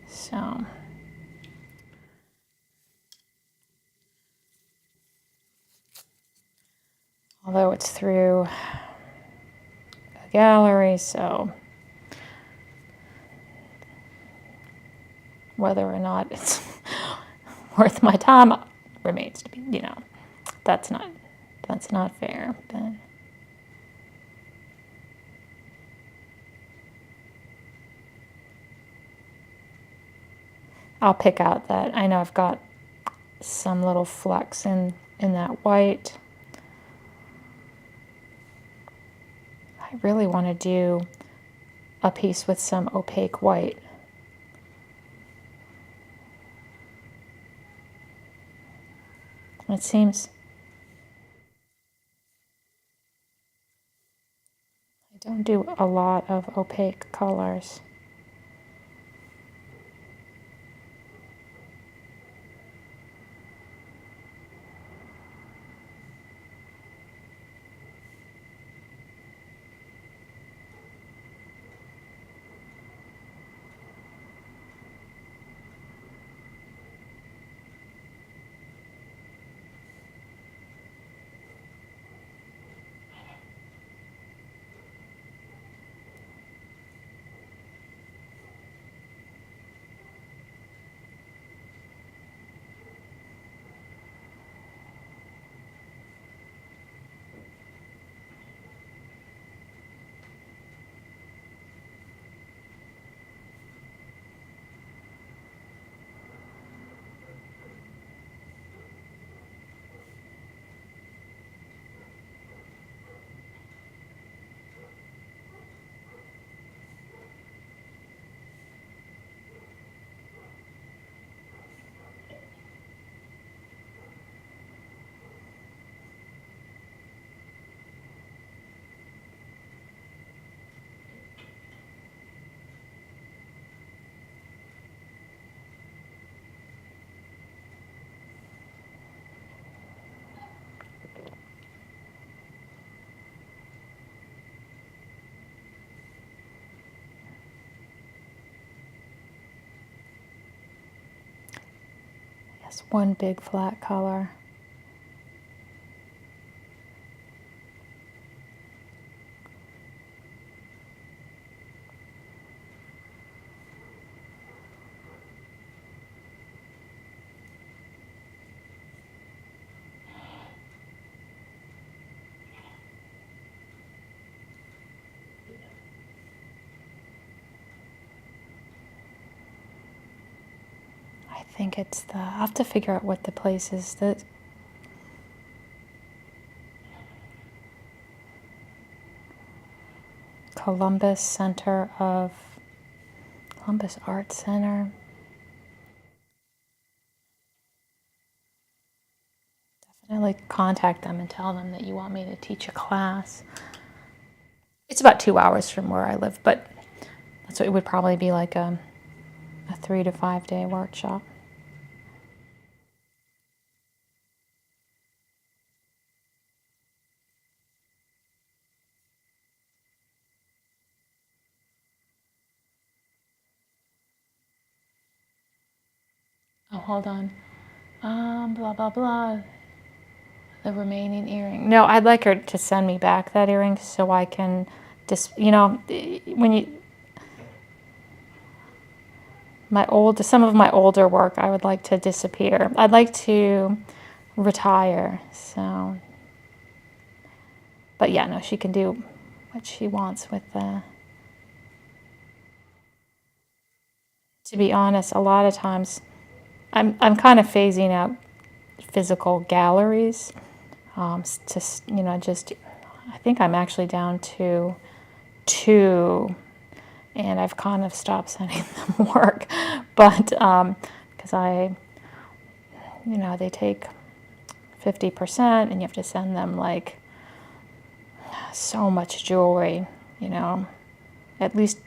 So, although it's through a gallery, so whether or not it's worth my time remains to be, that's not fair. But I'll pick out that. I know I've got some little flecks in that white. I really want to do a piece with some opaque white. It seems I don't do a lot of opaque colors. Yes, one big flat color. I think it's I have to figure out what the place is. The Columbus Art Center. Definitely contact them and tell them that you want me to teach a class. It's about 2 hours from where I live, but that's what it would probably be like a 3 to 5 day workshop. Oh, hold on. Blah, blah, blah. The remaining earring. No, I'd like her to send me back that earring so I can just, when some of my older work I would like to disappear. I'd like to retire, so. But yeah, no, she can do what she wants with the To be honest, a lot of times I'm kind of phasing out physical galleries. To, you know, just, I think I'm actually down to 2, and I've kind of stopped sending them work, but because you know, they take 50% and you have to send them like so much jewelry, you know, at least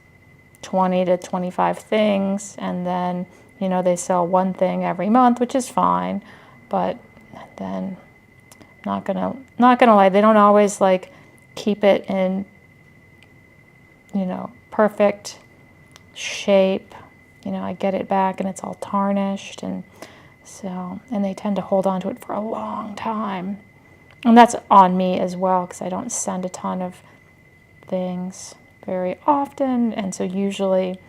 20 to 25 things, and then, you know, they sell one thing every month, which is fine, but then not gonna lie, they don't always like keep it in, you know, perfect shape. You know, I get it back and it's all tarnished, and so, and they tend to hold on to it for a long time. And that's on me as well, because I don't send a ton of things very often. And so usually,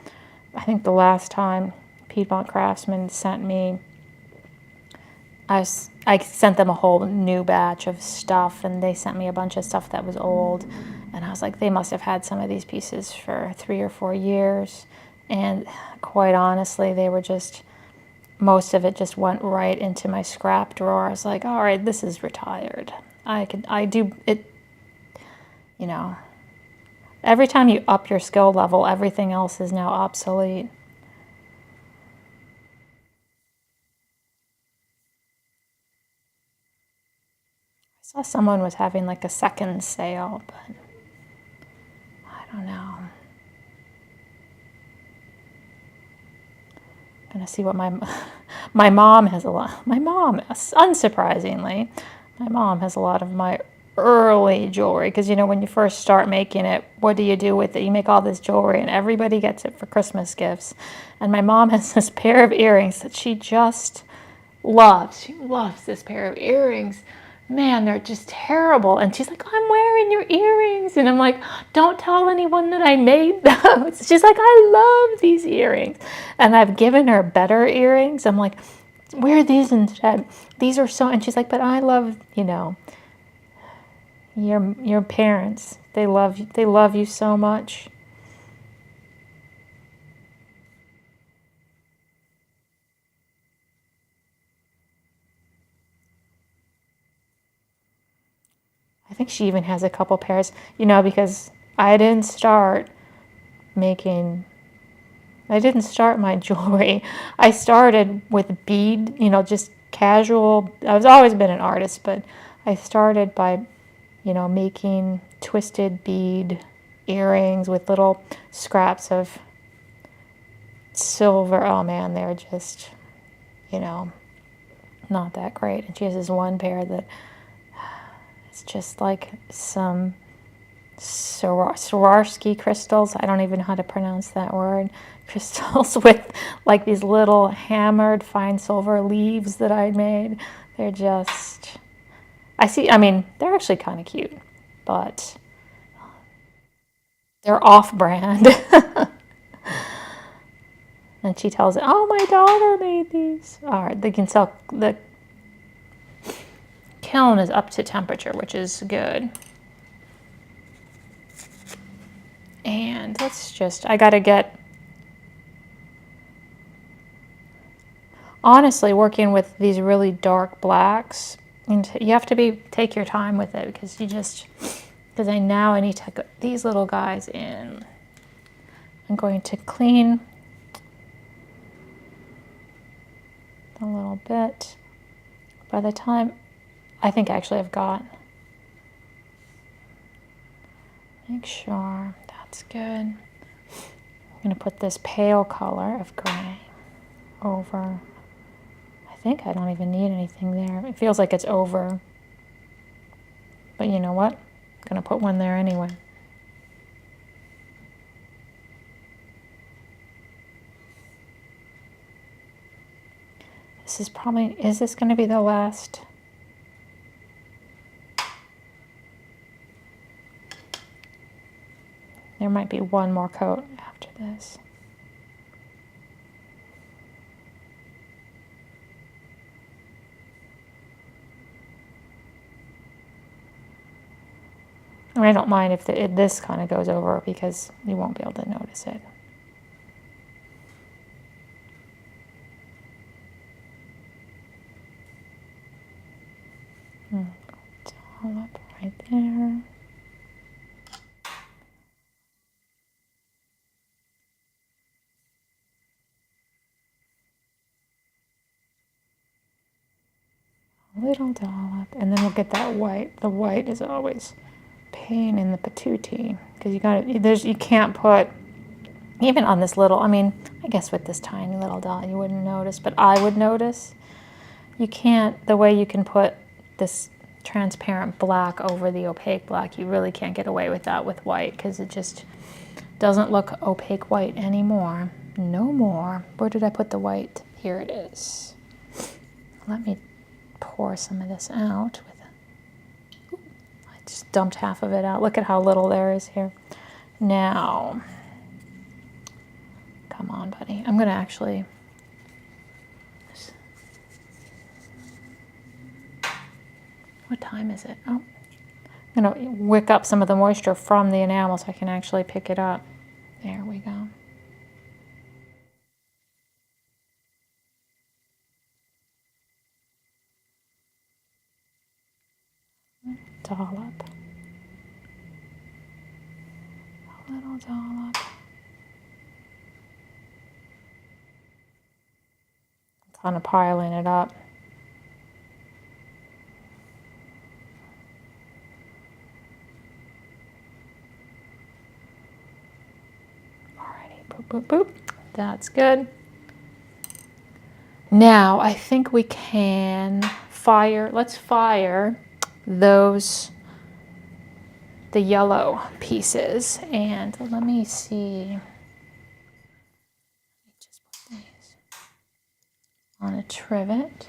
I think the last time Piedmont Craftsman sent me, I sent them a whole new batch of stuff, and they sent me a bunch of stuff that was old. And I was like, they must have had some of these pieces for 3 or 4 years. And quite honestly, they were just, most of it just went right into my scrap drawer. I was like, all right, this is retired. I do it, you know, every time you up your skill level, everything else is now obsolete. I saw someone was having like a second sale, but I don't know. I'm gonna see what my mom has a lot. My mom, unsurprisingly, my mom has a lot of my early jewelry, because you know, when you first start making it, what do you do with it? You make all this jewelry and everybody gets it for Christmas gifts. And my mom has this pair of earrings that she just loves. She loves this pair of earrings. Man, they're just terrible. And she's like, I'm wearing your earrings. And I'm like, don't tell anyone that I made those. She's like, I love these earrings. And I've given her better earrings. I'm like, wear these instead. These are so, and she's like, but I love, you know, your parents. They love you so much. I think she even has a couple pairs, you know, because I didn't start my jewelry. I started with bead, you know, just casual. I've always been an artist, but I started by, you know, making twisted bead earrings with little scraps of silver. Oh man, they're just, you know, not that great. And she has this one pair that it's just like some Swarovski crystals. I don't even know how to pronounce that word. Crystals with like these little hammered fine silver leaves that I made. They're just, I mean, they're actually kind of cute, but they're off-brand. And she tells it, oh, my daughter made these. All right, they can sell, the kiln is up to temperature, which is good. And let's just, I gotta get, honestly, working with these really dark blacks, and you have to take your time with it, because because I need to put these little guys in. I'm going to clean a little bit. By the time, I think actually I've got, make sure that's good. I'm gonna put this pale color of gray over. I think I don't even need anything there. It feels like it's over, but you know what? I'm gonna put one there anyway. Is this gonna be the last? There might be one more coat after this. I don't mind if this kind of goes over, because you won't be able to notice it. Dollop right there. A little dollop, and then we'll get that white. The white is always pain in the patootie because you can't put, even on this little, I mean, I guess with this tiny little doll you wouldn't notice, but I would notice. You can't, the way you can put this transparent black over the opaque black, you really can't get away with that with white because it just doesn't look opaque white anymore. No more. Where did I put the white? Here it is. Let me pour some of this out. I just dumped half of it out. Look at how little there is here. Now, come on, buddy. I'm going to actually... What time is it? Oh, I'm going to wick up some of the moisture from the enamel so I can actually pick it up. There we go. Dollop. A little dollop. Kind of piling it up. Boop, boop, boop. That's good. Now I think we can fire, let's fire the yellow pieces. And let me see. Just put these on a trivet.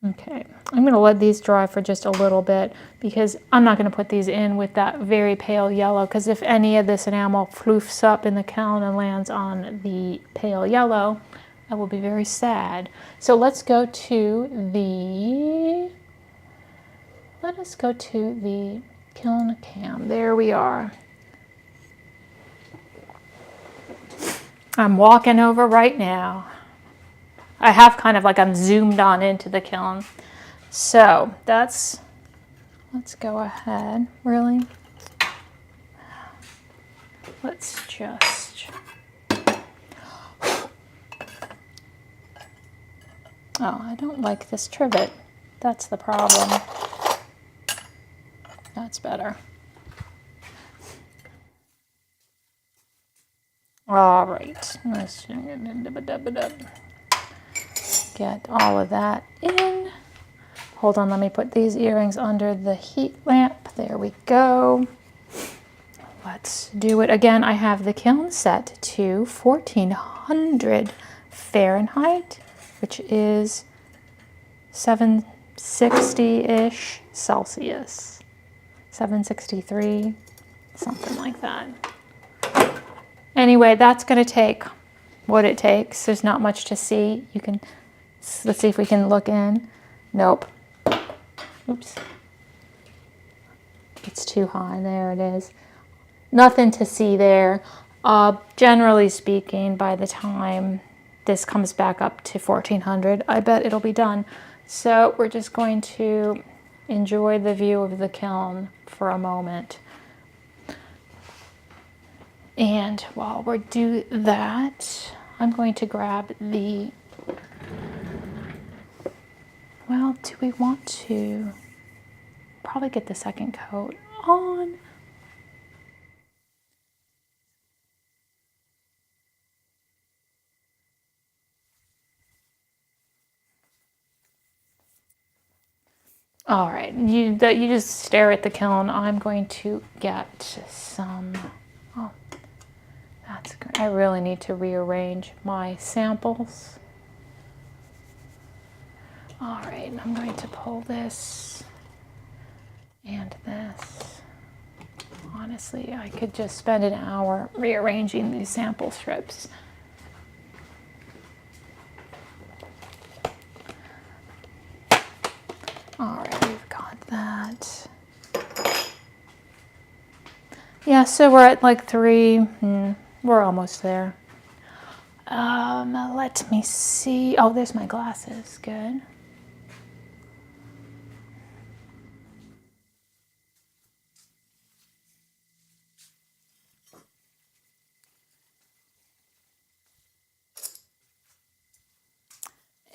Okay, I'm going to let these dry for just a little bit because I'm not going to put these in with that very pale yellow, because if any of this enamel floofs up in the kiln and lands on the pale yellow, I will be very sad. So let us go to the kiln cam. There we are. I'm walking over right now. I have kind of like I'm zoomed on into the kiln. So let's go ahead, really. Let's just, oh, I don't like this trivet. That's the problem. That's better. All right, let's get all of that in. Hold on, let me put these earrings under the heat lamp. There we go. Let's do it again. I have the kiln set to 1400 Fahrenheit, which is 760-ish Celsius. 763, something like that. Anyway, that's going to take what it takes. There's not much to see. You can, let's see if we can look in. Nope. Oops. It's too high. There it is. Nothing to see there. Generally speaking, by the time this comes back up to 1400, I bet it'll be done. So we're just going to enjoy the view of the kiln for a moment. And while we do that, I'm going to grab the, well, do we want to probably get the second coat on? All right, you just stare at the kiln. I'm going to get some, oh, that's great. I really need to rearrange my samples. All right, I'm going to pull this and this. Honestly, I could just spend an hour rearranging these sample strips. All right, we've got that. Yeah, so we're at like 3. We're almost there. Let me see. Oh, there's my glasses. Good.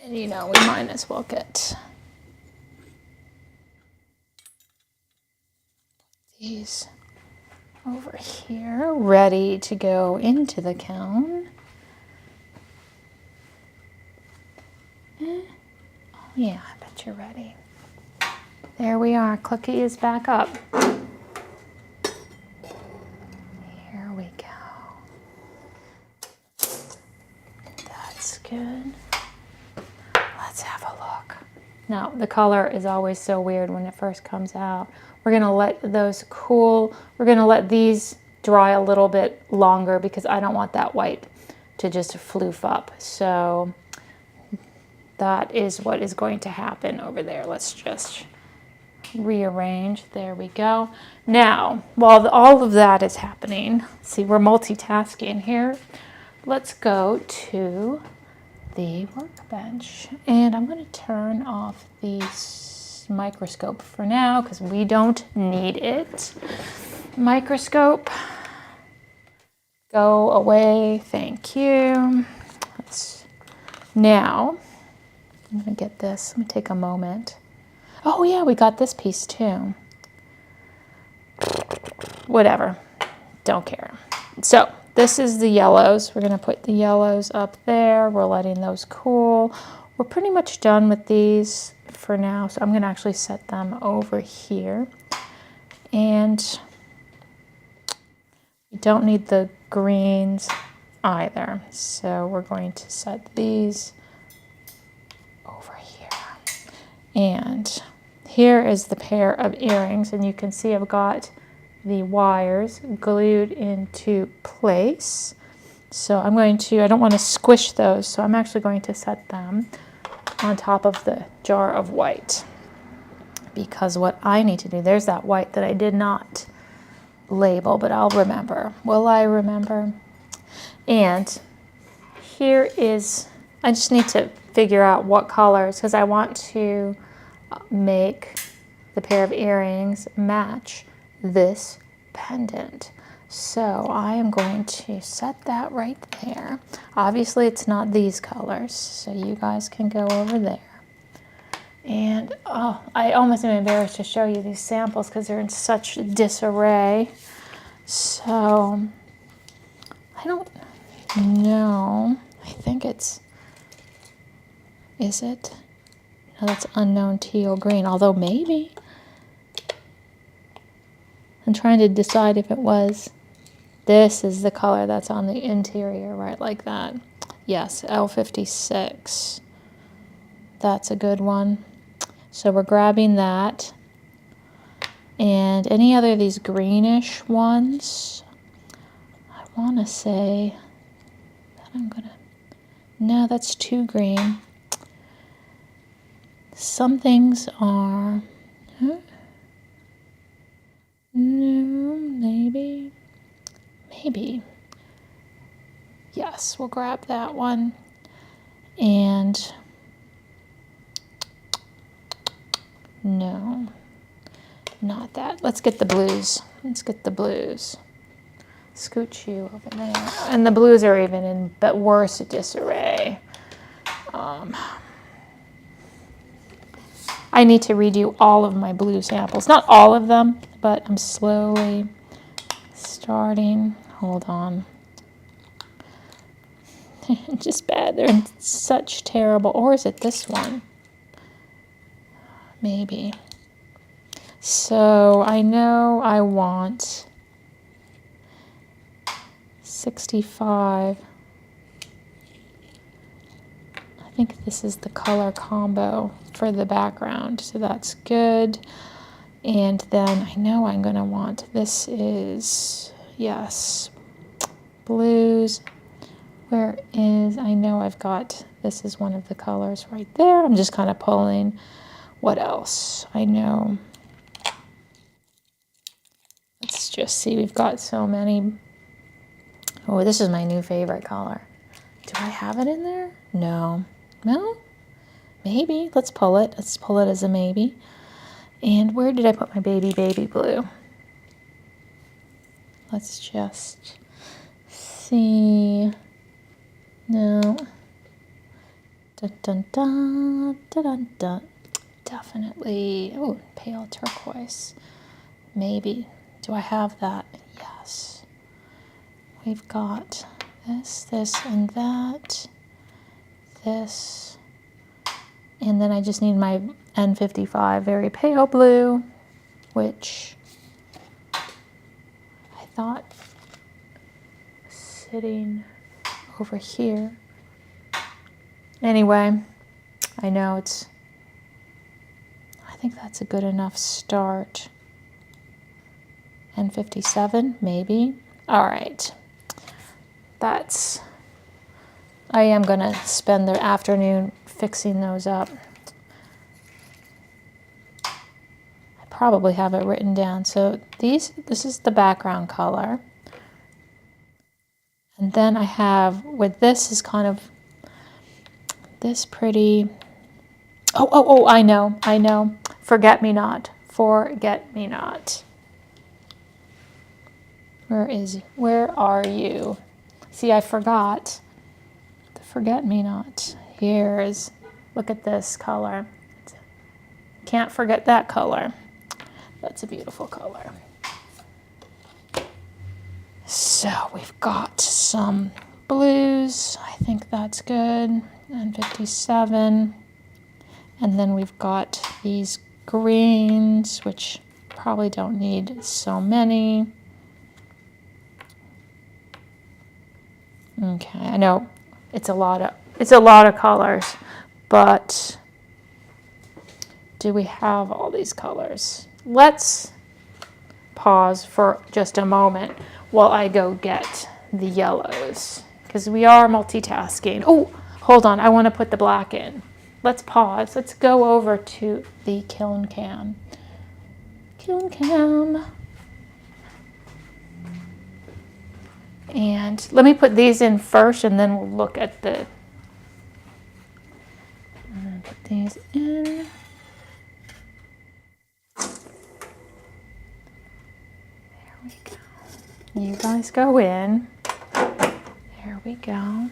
And you know, we might as well get these over here, ready to go into the kiln. Oh yeah, I bet you're ready. There we are, Cookie is back up. Here we go. That's good. Let's have a look. Now, the color is always so weird when it first comes out. We're gonna let those cool. We're gonna let these dry a little bit longer because I don't want that white to just floof up. So that is what is going to happen over there. Let's just rearrange. There we go. Now, while all of that is happening, see, we're multitasking here. Let's go to the workbench, and I'm going to turn off the microscope for now because we don't need it. Microscope, go away. Thank you. Now, I'm going to get this. Let me take a moment. Oh yeah, we got this piece too. Whatever, don't care. So this is the yellows. We're gonna put the yellows up there. We're letting those cool. We're pretty much done with these for now. So I'm gonna actually set them over here. And we don't need the greens either. So we're going to set these over here. And here is the pair of earrings, and you can see I've got the wires glued into place. So I'm going to, I don't want to squish those, so I'm actually going to set them on top of the jar of white. Because what I need to do, there's that white that I did not label, but I'll remember. Will I remember? And here is, I just need to figure out what colors, because I want to make the pair of earrings match this pendant. So I am going to set that right there. Obviously it's not these colors, so you guys can go over there. And oh, I almost am embarrassed to show you these samples because they're in such disarray. So I don't know. I think it's, is it? No, that's unknown teal green, although maybe. I'm trying to decide if it was. This is the color that's on the interior, right, like that. Yes, L56. That's a good one. So we're grabbing that. And any other of these greenish ones, I want to say that I'm going to, no, that's too green. Some things are, huh? No, maybe. Yes, we'll grab that one. And no, not that. Let's get the blues. Let's get the blues. Scooch you over there. And the blues are even in but worse disarray. I need to redo all of my blue samples. Not all of them, but I'm slowly starting. Hold on. Just bad. They're in such terrible. Or is it this one? Maybe. So I know I want 65. I think this is the color combo for the background, so that's good. And then I know I'm going to want, this is, yes, blues. Where is, I know I've got, this is one of the colors right there. I'm just kind of pulling. What else? I know. Let's just see, we've got so many. Oh, this is my new favorite color. Do I have it in there? No. No? Maybe. Let's pull it. Let's pull it as a maybe. And where did I put my baby blue? Let's just see. No. Dun dun dun dun dun dun. Definitely. Oh, pale turquoise. Maybe. Do I have that? Yes. We've got this, and that. This. And then I just need my N55 very pale blue, which I thought was sitting over here. Anyway, I know I think that's a good enough start. N57, maybe. All right. I am going to spend the afternoon fixing those up. I probably have it written down. So this is the background color. And then I have, with this is kind of this pretty, oh, I know. Forget me not. Where are you? See, I forgot the forget me not. Look at this color. Can't forget that color. That's a beautiful color. So we've got some blues. I think that's good. And 57. And then we've got these greens, which probably don't need so many. Okay, I know it's a lot of colors, but do we have all these colors? Let's pause for just a moment while I go get the yellows, because we are multitasking. Oh, hold on, I want to put the black in. Let's pause. Let's go over to the Kiln cam. And let me put these in first, and then we'll look at the. I'm going to put these in. There we go. You guys go in. There we go.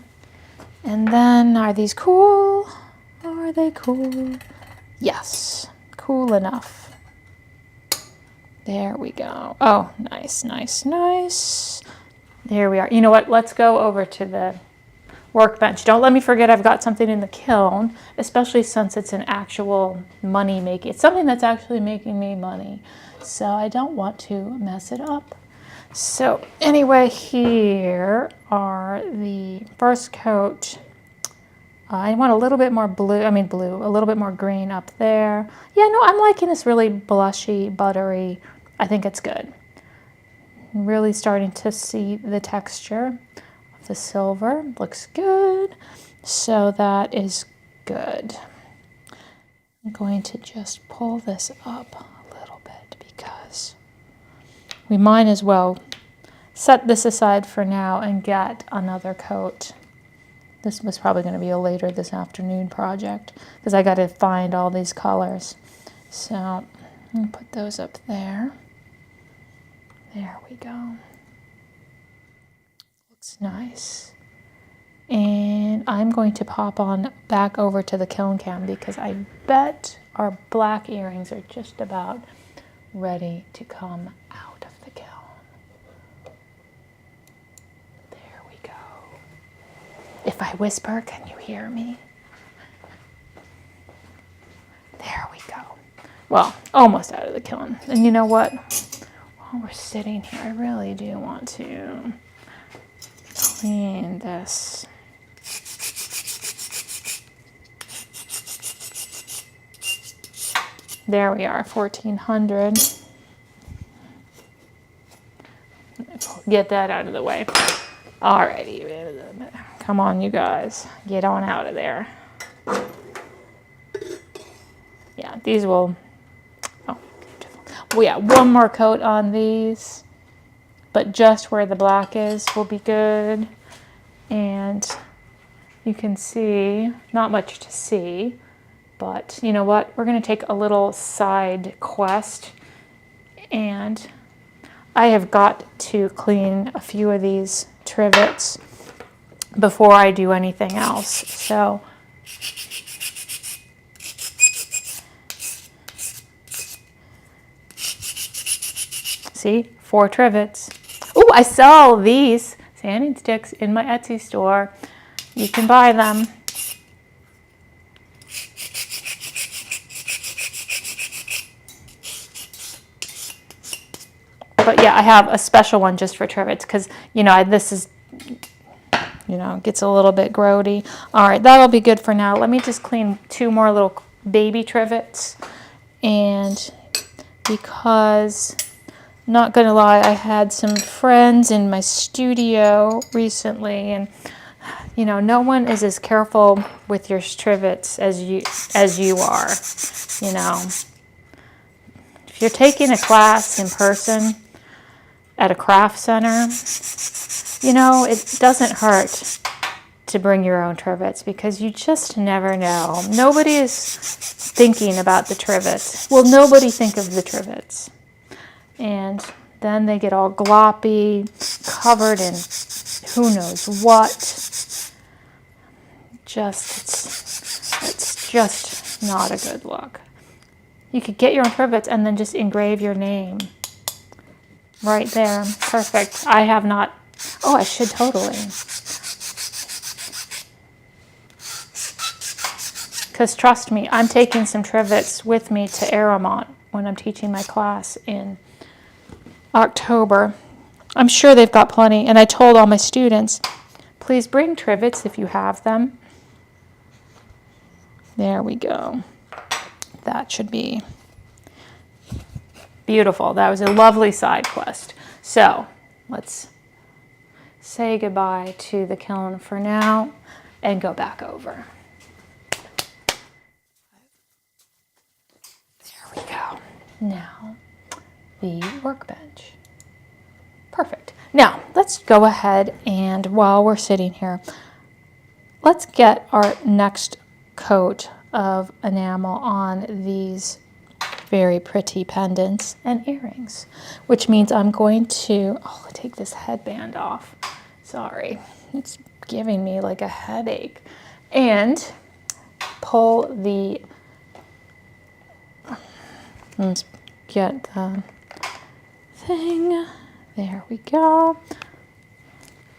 And then, are these cool? Are they cool? Yes, cool enough. There we go. Oh, nice. There we are. You know what? Let's go over to the workbench. Don't let me forget I've got something in the kiln, especially since it's an actual money making. It's something that's actually making me money. So I don't want to mess it up. So anyway, here are the first coat. I want a little bit more blue, a little bit more green up there. Yeah, no, I'm liking this really blushy, buttery. I think it's good. Really starting to see the texture of the silver. Looks good. So that is good. I'm going to just pull this up a little bit because we might as well set this aside for now and get another coat. This was probably going to be a later this afternoon project because I got to find all these colors. So I'm going to put those up there. There we go. Looks nice. And I'm going to pop on back over to the Kiln cam because I bet our black earrings are just about ready to come out of the kiln. There we go. If I whisper, can you hear me? There we go. Well, almost out of the kiln. And you know what? While we're sitting here, I really do want to clean this. There we are, 1400. Get that out of the way. Alrighty, come on, you guys, get on out of there. Yeah, these will. Oh, beautiful. Well, yeah, one more coat on these, but just where the black is will be good. And You can see, not much to see, but you know what? We're going to take a little side quest, and I have got to clean a few of these trivets before I do anything else. So see, 4 trivets. Oh, I sell these sanding sticks in my Etsy store. You can buy them. But yeah, I have a special one just for trivets because, you know, this is, you know, gets a little bit grody. All right, that'll be good for now. Let me just clean 2 more little baby trivets. And because, not gonna lie, I had some friends in my studio recently, and you know, no one is as careful with your trivets as you are. You know, if you're taking a class in person at a craft center, you know, it doesn't hurt to bring your own trivets because you just never know. Nobody is thinking about the trivets. Well, nobody think of the trivets. And then they get all gloppy, covered in who knows what. It's just not a good look. You could get your own trivets and then just engrave your name right there. Perfect. I have not. Oh, I should totally. Because trust me, I'm taking some trivets with me to Aramont when I'm teaching my class in October. I'm sure they've got plenty, and I told all my students, please bring trivets if you have them. There we go. That should be beautiful. That was a lovely side quest. So let's say goodbye to the kiln for now and go back over. There we go. Now the workbench. Perfect. Now let's go ahead and while we're sitting here, let's get our next coat of enamel on these very pretty pendants and earrings, which means I'm going to take this headband off. Sorry, it's giving me like a headache. And pull the, let's get the thing, there we go,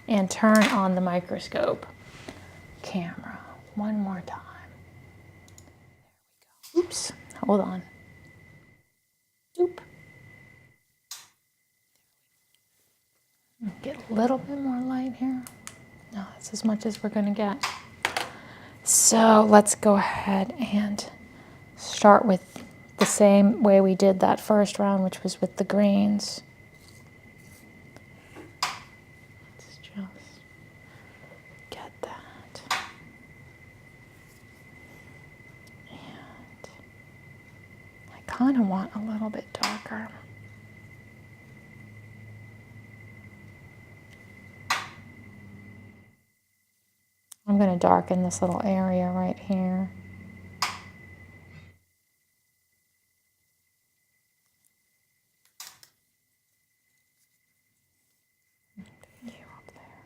and turn on the microscope camera one more time. There we go. Oops, hold on. Oop. Get a little bit more light here. No, that's as much as we're going to get. So let's go ahead and start with the same way we did that first round, which was with the greens. Let's just get that. And I kind of want a little bit darker. I'm going to darken this little area right here. You up there.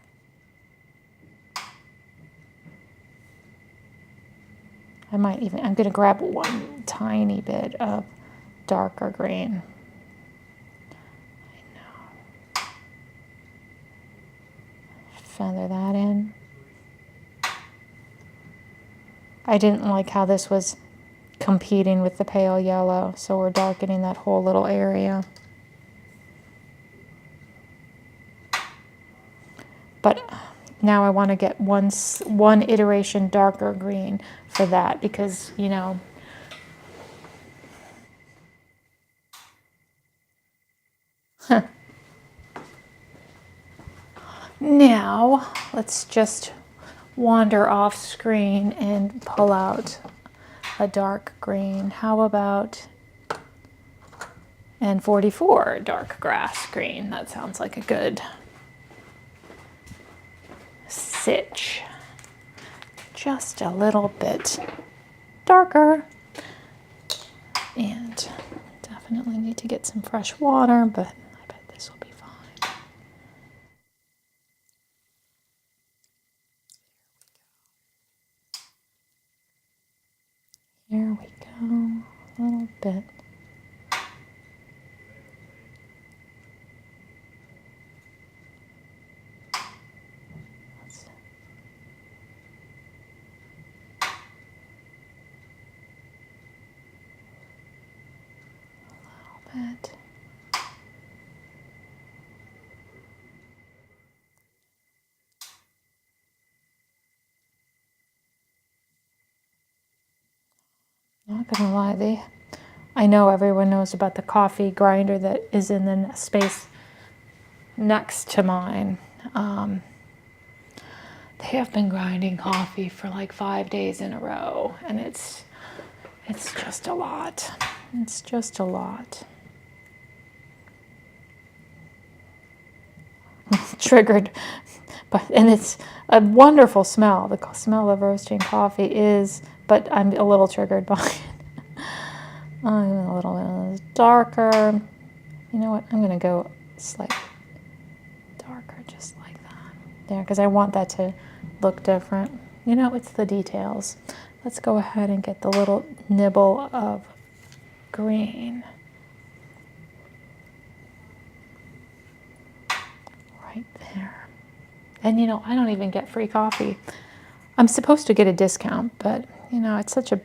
I'm going to grab one tiny bit of darker green. I know. Feather that in. I didn't like how this was competing with the pale yellow, so we're darkening that whole little area. But now I want to get one iteration darker green for that because, you know, Now let's just wander off screen and pull out a dark green. How about N44 dark grass green? That sounds like a good sitch. just a little bit darker. And definitely need to get some fresh water, but I bet this will be fine. Here we go, a little bit. Bit. Not gonna lie, I know everyone knows about the coffee grinder that is in the space next to mine. They have been grinding coffee for like 5 days in a row, and it's just a lot. It's just a lot. Triggered, and it's a wonderful smell. The smell of roasting coffee is, but I'm a little triggered by it. I'm a little bit darker. You know what? I'm gonna go slightly darker, just like that. There, because I want that to look different. You know, it's the details. Let's go ahead and get the little nibble of green. Right there. And you know, I don't even get free coffee. I'm supposed to get a discount, but you know, it's such a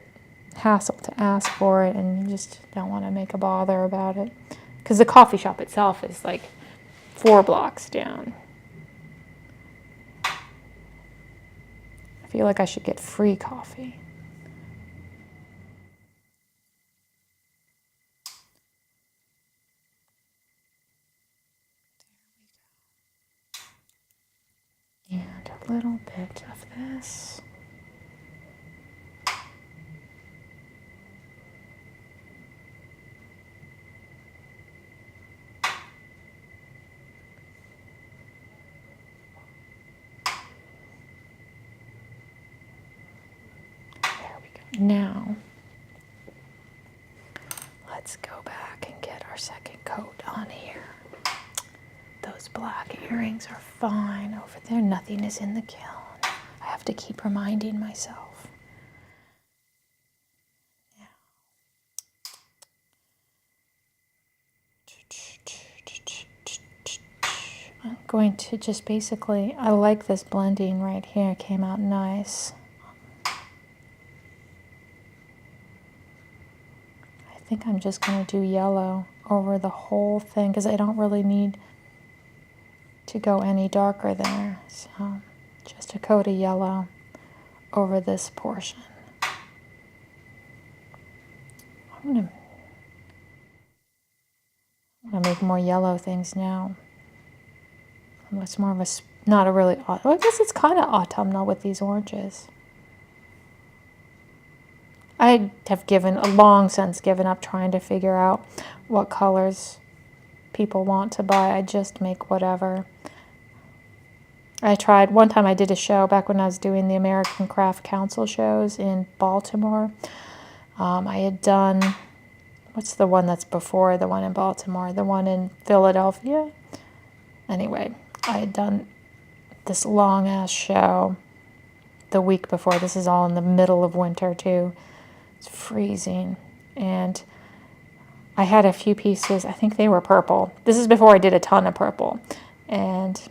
hassle to ask for it, and you just don't want to make a bother about it. Because the coffee shop itself is like 4 blocks down. I feel like I should get free coffee. And a little bit of this. There we go. Now, let's go back and get our second coat on here. Those black earrings are fine over there. Nothing is in the kiln. I have to keep reminding myself. I'm going to just basically, I like this blending right here. It came out nice. I think I'm just going to do yellow over the whole thing because I don't really need to go any darker there. So just a coat of yellow over this portion. I'm going to make more yellow things now. It's more of a, not a really, well, I guess it's kind of autumnal with these oranges. I have long since given up trying to figure out what colors people want to buy. I just make whatever. I tried, one time I did a show back when I was doing the American Craft Council shows in Baltimore. I had done, what's the one that's before the one in Baltimore? The one in Philadelphia? Anyway, I had done this long ass show the week before. This is all in the middle of winter too. It's freezing. And I had a few pieces, I think they were purple. This is before I did a ton of purple. And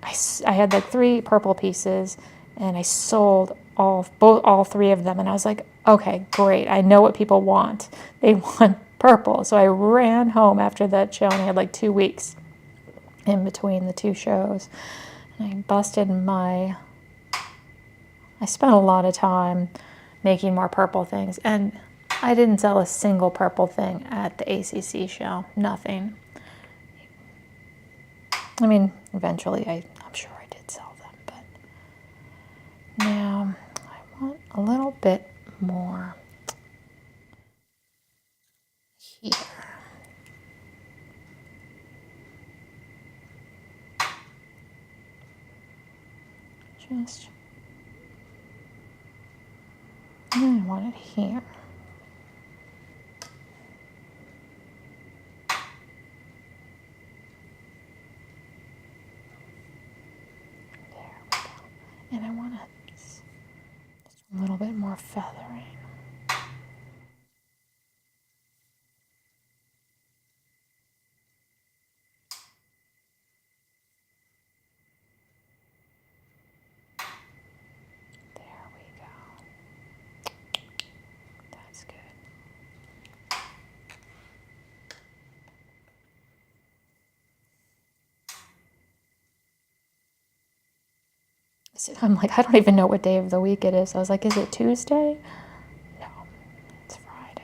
I had like 3 purple pieces, and I sold all 3 of them. And I was like, okay, great. I know what people want. They want purple. So I ran home after that show, and I had like 2 weeks in between the 2 shows. And I spent a lot of time making more purple things. And I didn't sell a single purple thing at the ACC show. Nothing. I mean, eventually I'm sure I did sell them, but now I want a little bit more here. Just And then I want it here. There we go. And I want just a little bit more feathering. There we go. That's good. I'm like, I don't even know what day of the week it is. I was like, is it Tuesday? No, it's Friday.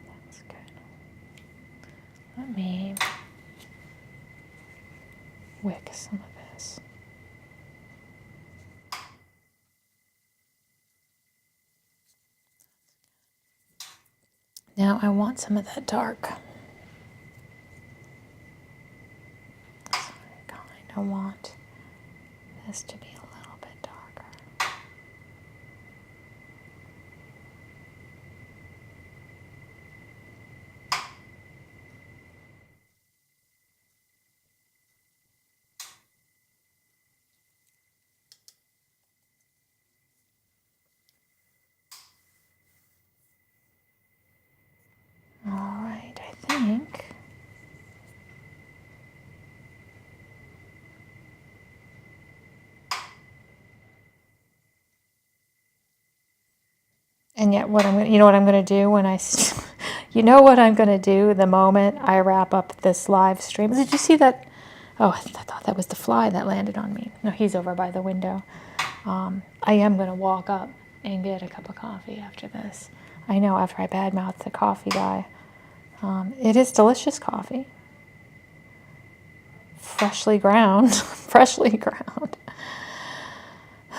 That's good. Let me wick some of this. Now I want some of that dark. So I kind of want this to be a little bit darker. All right, I think and yet what I'm going to, you know what I'm going to do when I, you know what I'm going to do the moment I wrap up this live stream. Did you see that? Oh, I thought that was the fly that landed on me. No, he's over by the window. I am going to walk up and get a cup of coffee after this. I know after I badmouthed the coffee guy. It is delicious coffee. Freshly ground. Freshly ground.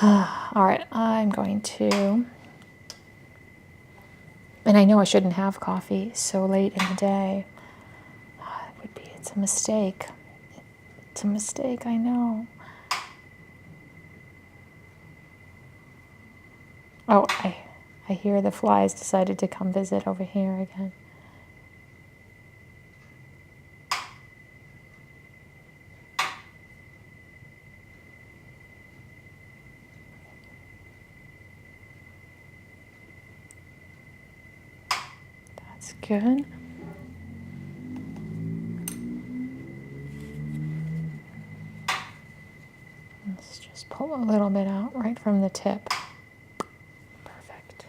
All right, I'm going to... And I know I shouldn't have coffee so late in the day. It's a mistake. It's a mistake, I know. Oh, I hear the flies decided to come visit over here again. That's good. Let's just pull a little bit out right from the tip. Perfect.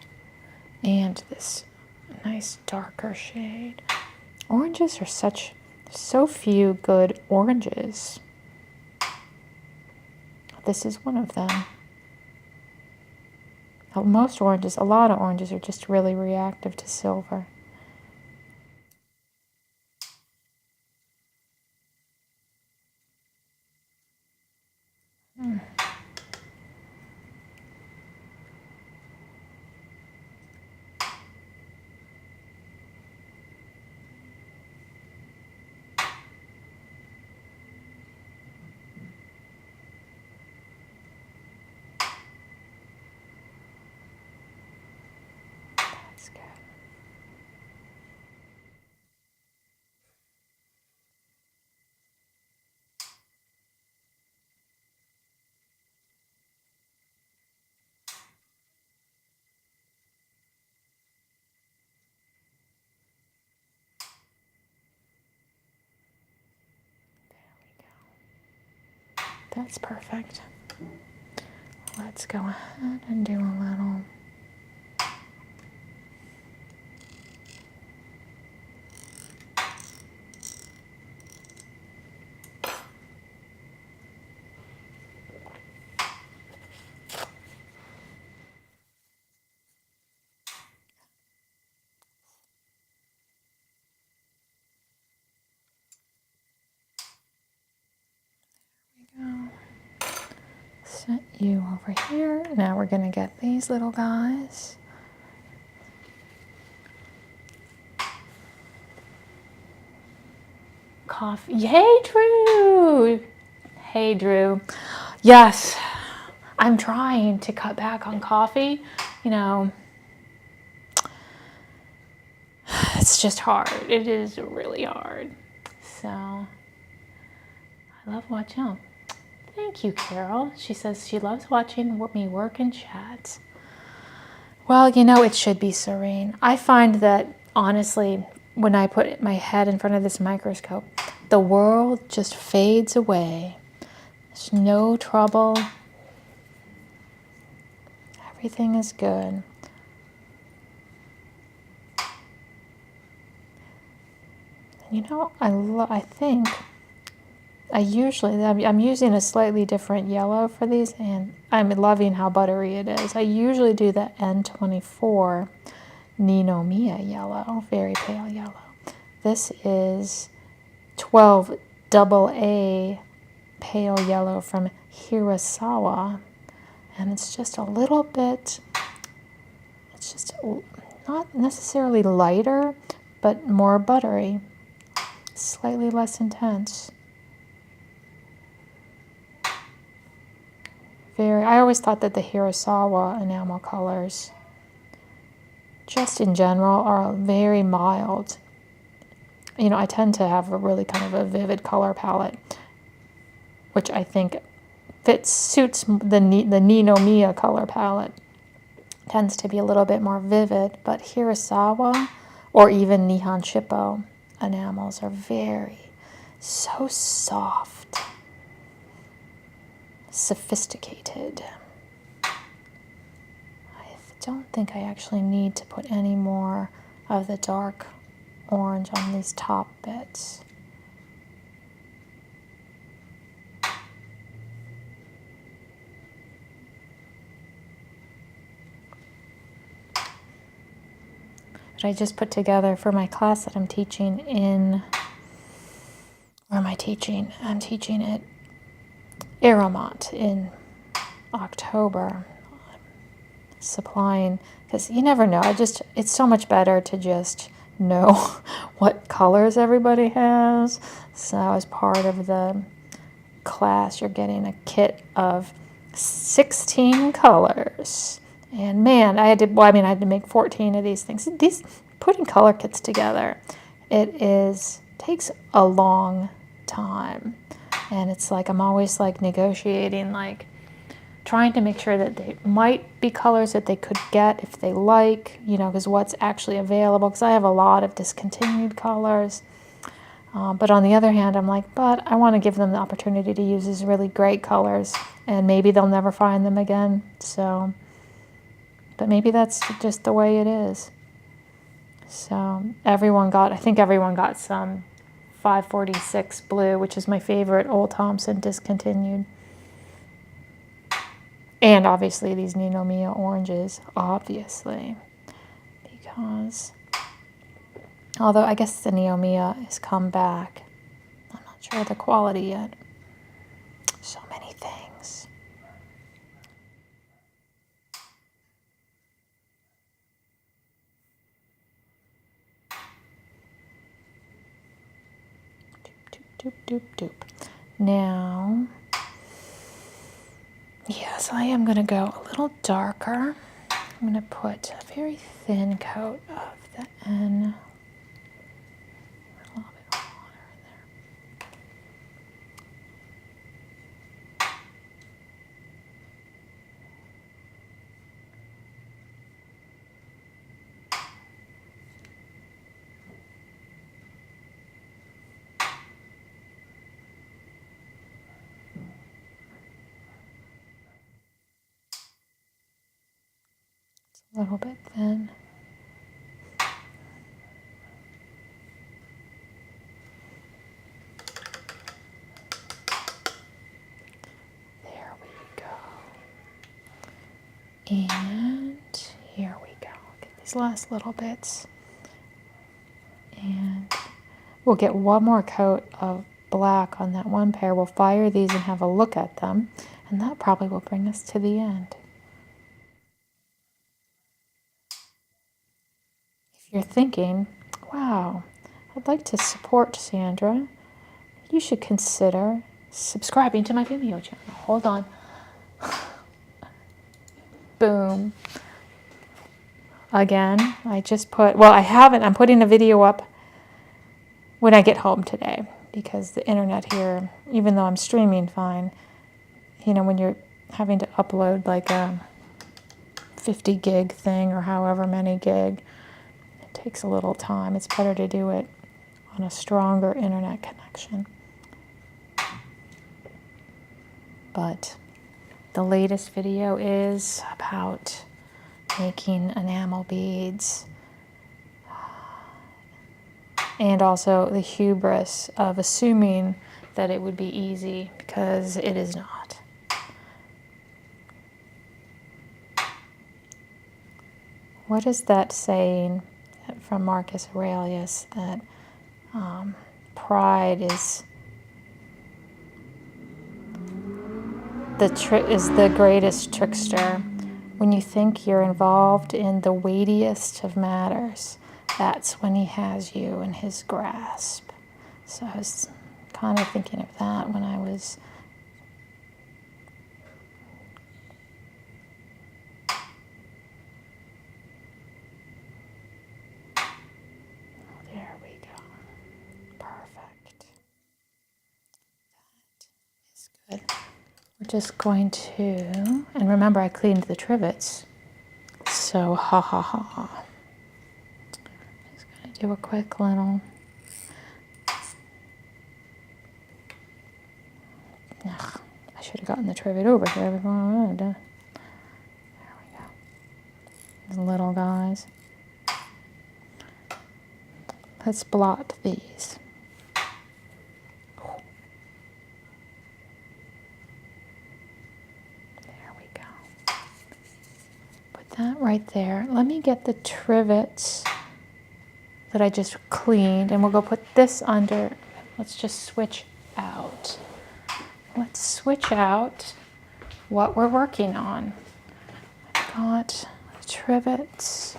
And this nice darker shade. Oranges are so few good oranges. This is one of them. Most oranges, a lot of oranges are just really reactive to silver. That's good. That's perfect. Let's go ahead and do a little. Set you over here. Now we're going to get these little guys. Coffee. Hey, Drew. Hey, Drew. Yes, I'm trying to cut back on coffee. You know, it's just hard. It is really hard. So, I love watching. Oh, thank you, Carol. She says she loves watching me work and chat. Well, you know, it should be serene. I find that, honestly, when I put my head in front of this microscope, the world just fades away. There's no trouble. Everything is good. You know, I think I'm using a slightly different yellow for these, and I'm loving how buttery it is. I usually do the N24 Ninomiya yellow, very pale yellow. This is 12 AA pale yellow from Hirasawa, and it's just a little bit, it's just not necessarily lighter, but more buttery, slightly less intense. I always thought that the Hirasawa enamel colors, just in general, are very mild. You know, I tend to have a really kind of a vivid color palette, which I think suits the Ninomiya color palette. Tends to be a little bit more vivid, but Hirasawa or even Nihon Shippo enamels are so soft, sophisticated. I don't think I actually need to put any more of the dark orange on these top bits. But I just put together for my class that I'm teaching in, where am I teaching? I'm teaching at Aramont in October, supplying, because you never know. It's so much better to just know what colors everybody has. So as part of the class, you're getting a kit of 16 colors. And man, I had to make 14 of these things. Putting color kits together, takes a long time. And it's like, I'm always like negotiating, like trying to make sure that they might be colors that they could get if they like, you know, because what's actually available, because I have a lot of discontinued colors. But on the other hand, I'm like, but I want to give them the opportunity to use these really great colors, and maybe they'll never find them again. So, but maybe that's just the way it is. So I think everyone got some 546 blue, which is my favorite Old Thompson discontinued. And obviously these Ninomiya oranges, obviously, because although I guess the Ninomiya has come back, I'm not sure of the quality yet. So many things. Doop, doop, doop, doop. Now, yes, I am going to go a little darker. I'm going to put a very thin coat of the N. A little bit of water in there. A little bit thin. There we go. And here we go. Get these last little bits. And we'll get one more coat of black on that one pair. We'll fire these and have a look at them. And that probably will bring us to the end. If you're thinking, wow, I'd like to support Sandra, you should consider subscribing to my Vimeo channel. Hold on. Boom. Again, I just put, well, I haven't, I'm putting a video up when I get home today because the internet here, even though I'm streaming fine, you know, when you're having to upload like a 50 gig thing or however many gig, it takes a little time. It's better to do it on a stronger internet connection. But the latest video is about making enamel beads and also the hubris of assuming that it would be easy, because it is not. What is that saying from Marcus Aurelius that pride is the greatest trickster? When you think you're involved in the weightiest of matters, that's when he has you in his grasp. So I was kind of thinking of that when I was there we go. Perfect. That is good. We're just going to, and remember I cleaned the trivets, so ha ha ha ha. Just going to do a quick little, ugh, I should have gotten the trivet over here before I would have done. There we go. These little guys. Let's blot these. That right there. Let me get the trivets that I just cleaned, and we'll go put this under. Let's just switch out. Let's switch out what we're working on. I've got the trivets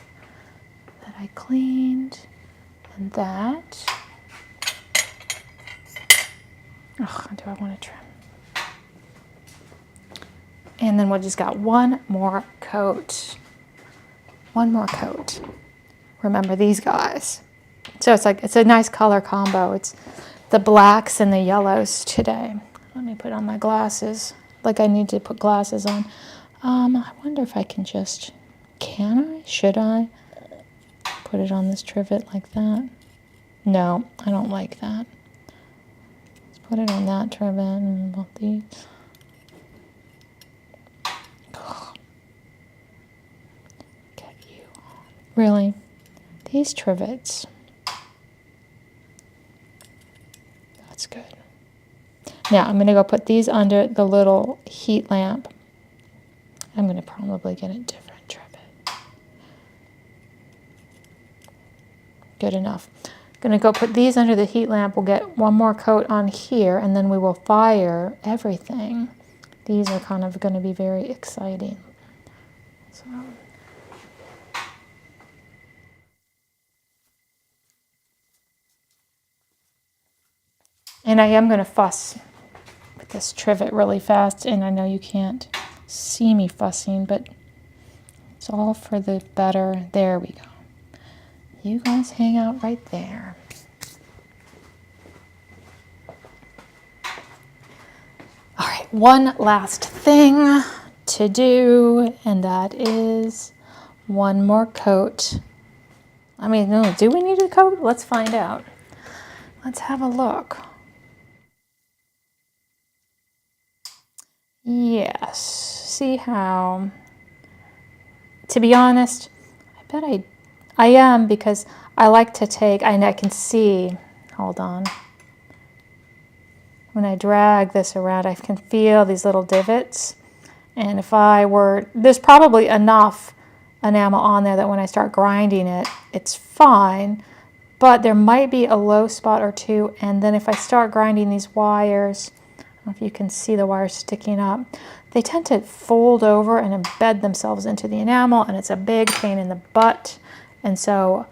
that I cleaned, and that. Oh, do I want to trim? And then we just got one more coat. One more coat. Remember these guys. So it's a nice color combo. It's the blacks and the yellows today. Let me put on my glasses. Like I need to put glasses on. I wonder if I can just, can I? Should I? Put it on this trivet like that? No, I don't like that. Let's put it on that trivet and both these. Really, these trivets, that's good. Now I'm going to go put these under the little heat lamp. I'm going to probably get a different trivet. Good enough. I'm going to go put these under the heat lamp. We'll get one more coat on here, and then we will fire everything. These are kind of going to be very exciting. So. And I am going to fuss with this trivet really fast, and I know you can't see me fussing, but it's all for the better. There we go. You guys hang out right there. All right, one last thing to do, and that is one more coat. I mean, no, do we need a coat? Let's find out. Let's have a look. Yes, see how, to be honest, I bet I am, because I like to take, and I can see, hold on, when I drag this around, I can feel these little divots, and if I were, there's probably enough enamel on there that when I start grinding it, it's fine, but there might be a low spot or two, and then if I start grinding these wires, I don't know if you can see the wires sticking up. they tend to fold over and embed themselves into the enamel, and it's a big pain in the butt. And so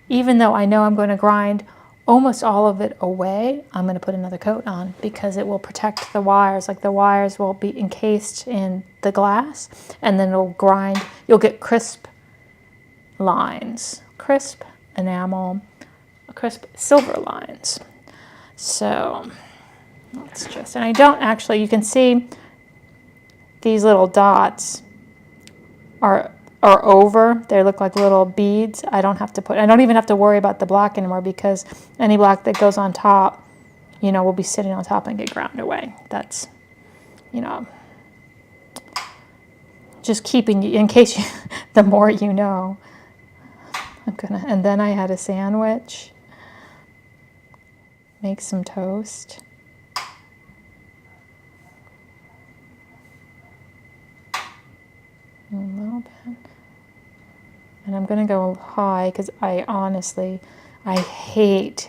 even though I know I'm going to grind almost all of it away, I'm going to put another coat on because it will protect the wires. Like the wires will be encased in the glass, and then it'll grind. You'll get crisp lines, crisp enamel, crisp silver lines. So let's just, and I don't actually, you can see these little dots are over. They look like little beads. I don't even have to worry about the black anymore because any black that goes on top, you know, will be sitting on top and get ground away. That's, you know, just keeping you, in case you, the more you know. And then I had a sandwich, make some toast. A little bit. And I'm going to go high because I honestly, I hate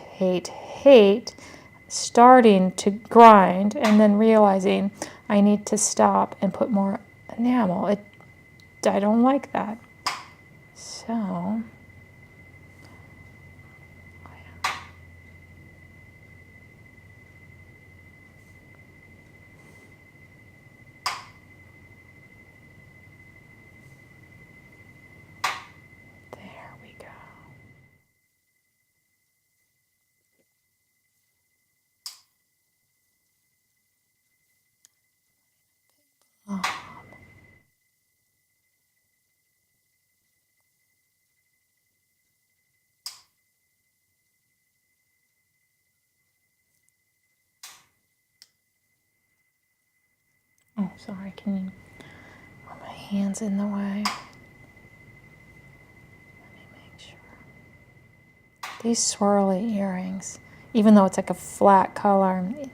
starting to grind and then realizing I need to stop and put more enamel. I don't like that. So, oh, sorry, can you, oh, my hand's in the way. Let me make sure. These swirly earrings, even though it's like a flat color, you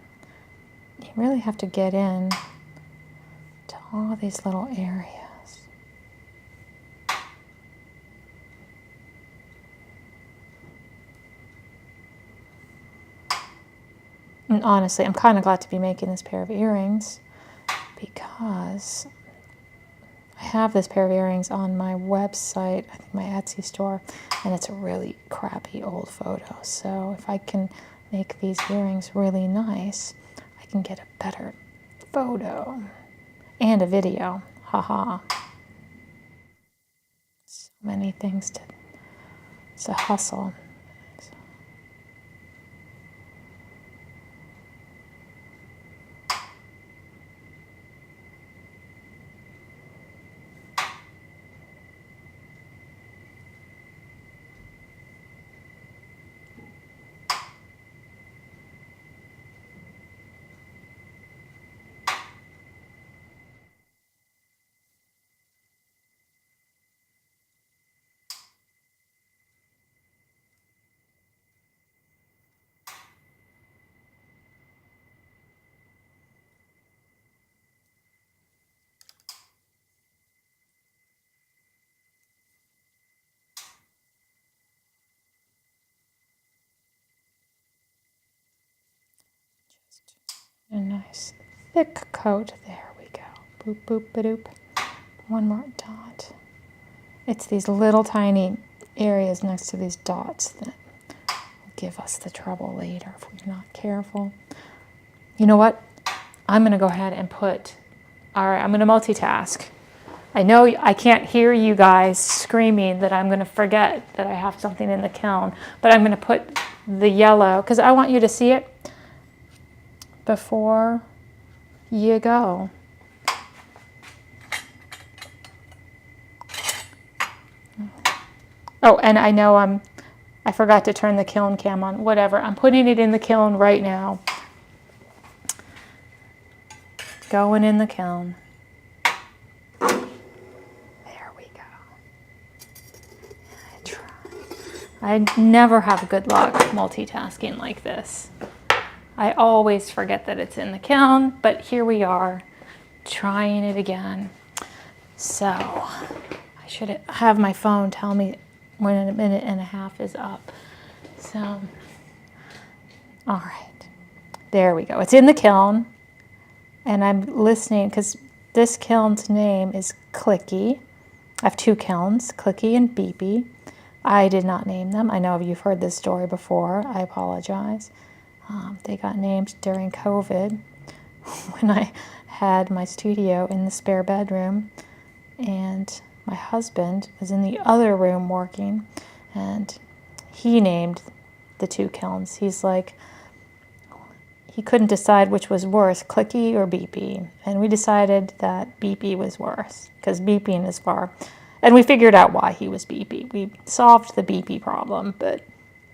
really have to get in to all these little areas. And honestly, I'm kind of glad to be making this pair of earrings because I have this pair of earrings on my website, I think my Etsy store, and it's a really crappy old photo. So if I can make these earrings really nice, I can get a better photo and a video. Haha. So many things it's a hustle. A nice thick coat. There we go. Boop, boop, ba-doop. One more dot. It's these little tiny areas next to these dots that will give us the trouble later if we're not careful. You know what? I'm going to go ahead and all right, I'm going to multitask. I know I can't hear you guys screaming that I'm going to forget that I have something in the kiln, but I'm going to put the yellow, because I want you to see it before you go. Oh, and I know I forgot to turn the kiln cam on. Whatever, I'm putting it in the kiln right now. Going in the kiln. There we go. I never have good luck multitasking like this. I always forget that it's in the kiln, but here we are, trying it again. So, I should have my phone tell me when a minute and a half is up. So, all right, there we go. It's in the kiln, and I'm listening because This kiln's name is Clicky. I have two kilns, Clicky and Beepy. I did not name them. I know you've heard this story before. I apologize. They got named during COVID when I had my studio in the spare bedroom, and my husband was in the other room working, and he named the two kilns. He's like, he couldn't decide which was worse, Clicky or Beepy, and we decided that Beepy was worse because beeping is far. And we figured out why he was Beepy. We solved the Beepy problem, but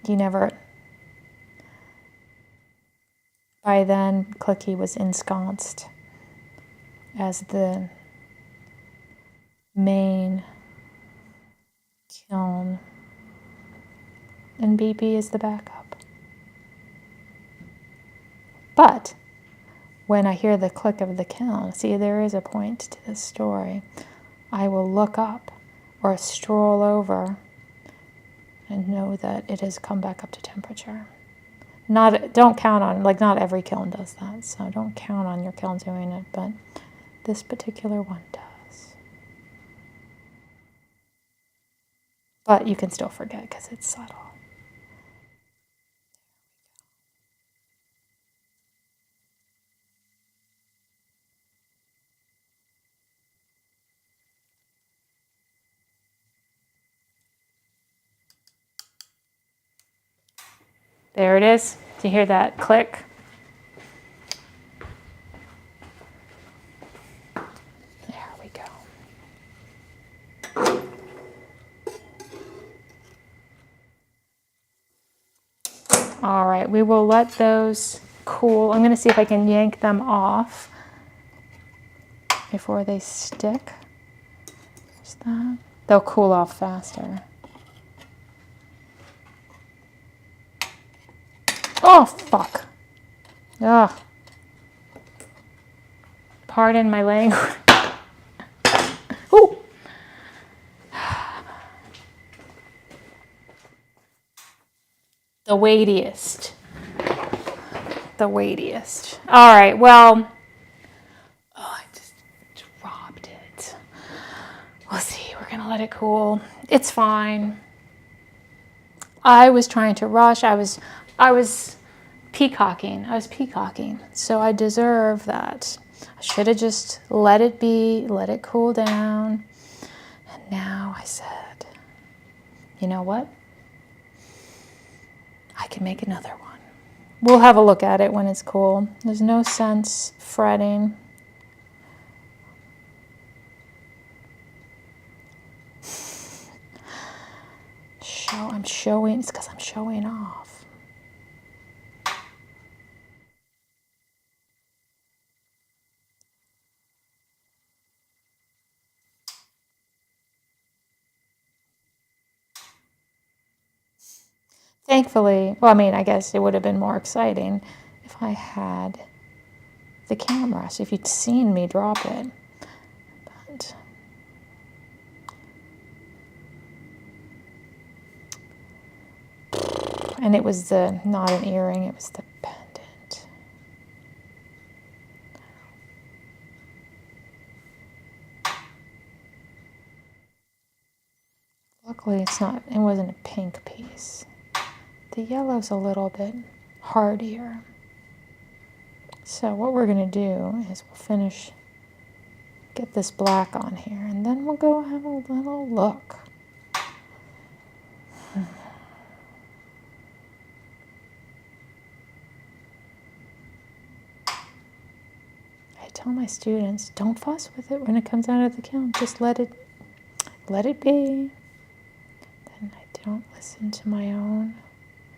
he never. By then, Clicky was ensconced as the main kiln, and Beepy is the backup. But when I hear the click of the kiln, see, there is a point to this story. I will look up or stroll over and know that it has come back up to temperature. Don't count on, like, not every kiln does that, so don't count on your kiln doing it, but this particular one does. But you can still forget because it's subtle. There it is. Do you hear that click? There we go. All right, we will let those cool. I'm going to see if I can yank them off before they stick. There's that. They'll cool off faster. Oh, fuck. Ugh. Pardon my language. Ooh. The weightiest. The weightiest. All right, well. Oh, I just dropped it. We'll see. We're going to let it cool. It's fine. I was trying to rush. I was peacocking. So I deserve that. I should have just let it be, let it cool down. And now I said, you know what? I can make another one. We'll have a look at it when it's cool. There's no sense fretting. I'm showing, it's because I'm showing off. Thankfully, well, I mean, I guess it would have been more exciting if I had the camera, so if you'd seen me drop it. But and it was not an earring, it was the pendant. Luckily, it wasn't a pink piece. The yellow's a little bit hardier. So what we're going to do is we'll get this black on here, and then we'll go have a little look. I tell my students, don't fuss with it when it comes out of the kiln. Just let it be. Then I don't listen to my own.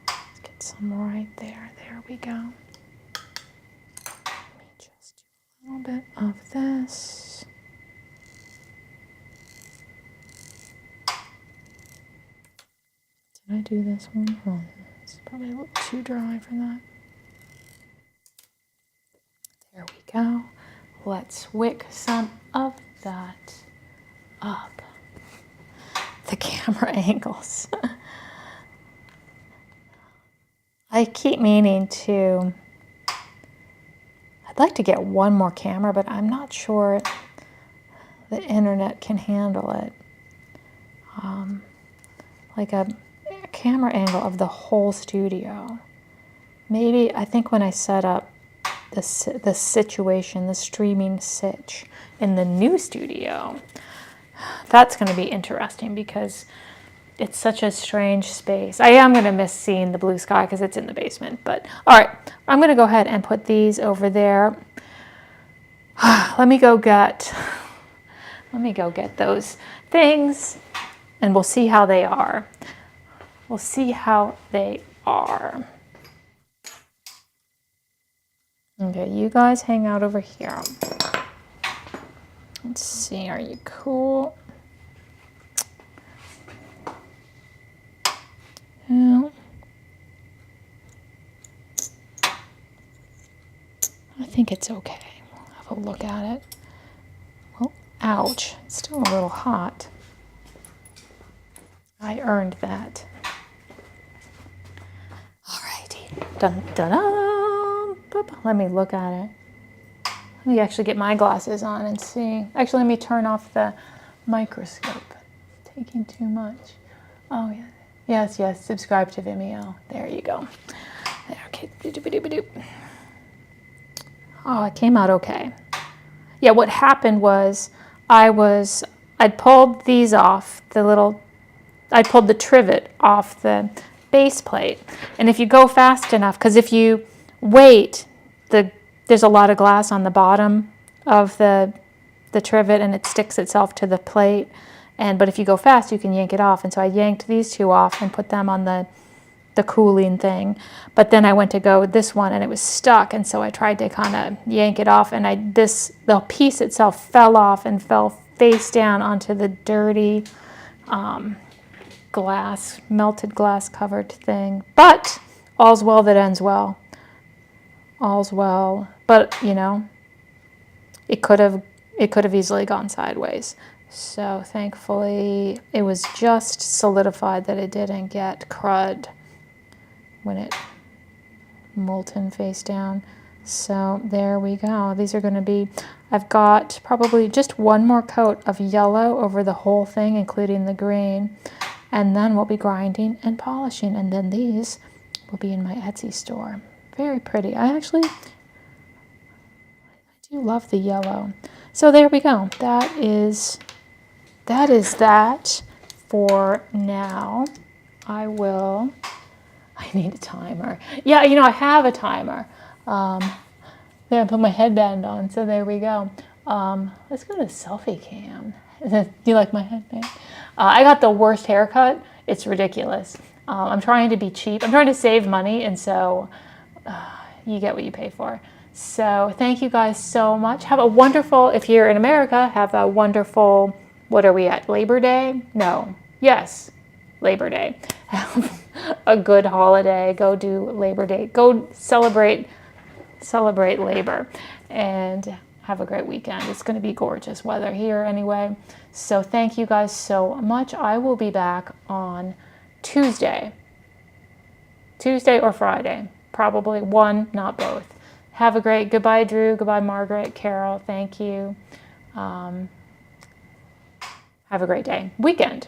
Let's get some right there. There we go. Let me just do a little bit of this. Did I do this one? Oh, it's probably a little too dry for that. There we go. Let's wick some of that up. The camera angles. I keep meaning to, I'd like to get one more camera, but I'm not sure the internet can handle it. Like a camera angle of the whole studio. Maybe, I think when I set up the situation, the streaming sitch in the new studio, that's going to be interesting because it's such a strange space. I am going to miss seeing the blue sky because it's in the basement. But all right, I'm going to go ahead and put these over there. Let me go get those things, and we'll see how they are. We'll see how they are. Okay, you guys hang out over here. Let's see, are you cool? Yeah. I think it's okay. We'll have a look at it. Well, ouch, it's still a little hot. I earned that. Alrighty. Dun dun dun. Let me look at it. Let me actually get my glasses on and see. Actually, let me turn off the microscope. It's taking too much. Oh, yeah. Yes, yes. Subscribe to Vimeo. There you go. There, okay. Oh, it came out okay. Yeah, what happened was I'd pulled these off, I pulled the trivet off the base plate. And if you go fast enough, because if you wait, there's a lot of glass on the bottom of the trivet and it sticks itself to the plate. But if you go fast, you can yank it off. And so I yanked these two off and put them on the cooling thing. But then I went to go with this one and it was stuck. And so I tried to kind of yank it off, and the piece itself fell off and fell face down onto the dirty melted glass covered thing. But all's well that ends well. All's well. But, you know, it could have easily gone sideways. So thankfully it was just solidified that it didn't get crud when it molten face down. So there we go. These are going to be, I've got probably just one more coat of yellow over the whole thing, including the green. And then we'll be grinding and polishing. And then these will be in my Etsy store. Very pretty. I do love the yellow. So there we go. That is that for now. I need a timer. Yeah, you know, I have a timer. There, I put my headband on, so there we go. Let's go to selfie cam. Do you like my headband? I got the worst haircut. It's ridiculous. I'm trying to be cheap. I'm trying to save money, and so you get what you pay for. So thank you guys so much. Have a wonderful, if you're in America, have a wonderful, what are we at, Labor Day? No. Yes, Labor Day. Have a good holiday. Go do Labor Day. Go celebrate labor, and have a great weekend. It's going to be gorgeous weather here anyway. So thank you guys so much. I will be back on Tuesday or Friday, probably one, not both. Have a great, goodbye Drew, goodbye Margaret, Carol, thank you. Have a great day, weekend.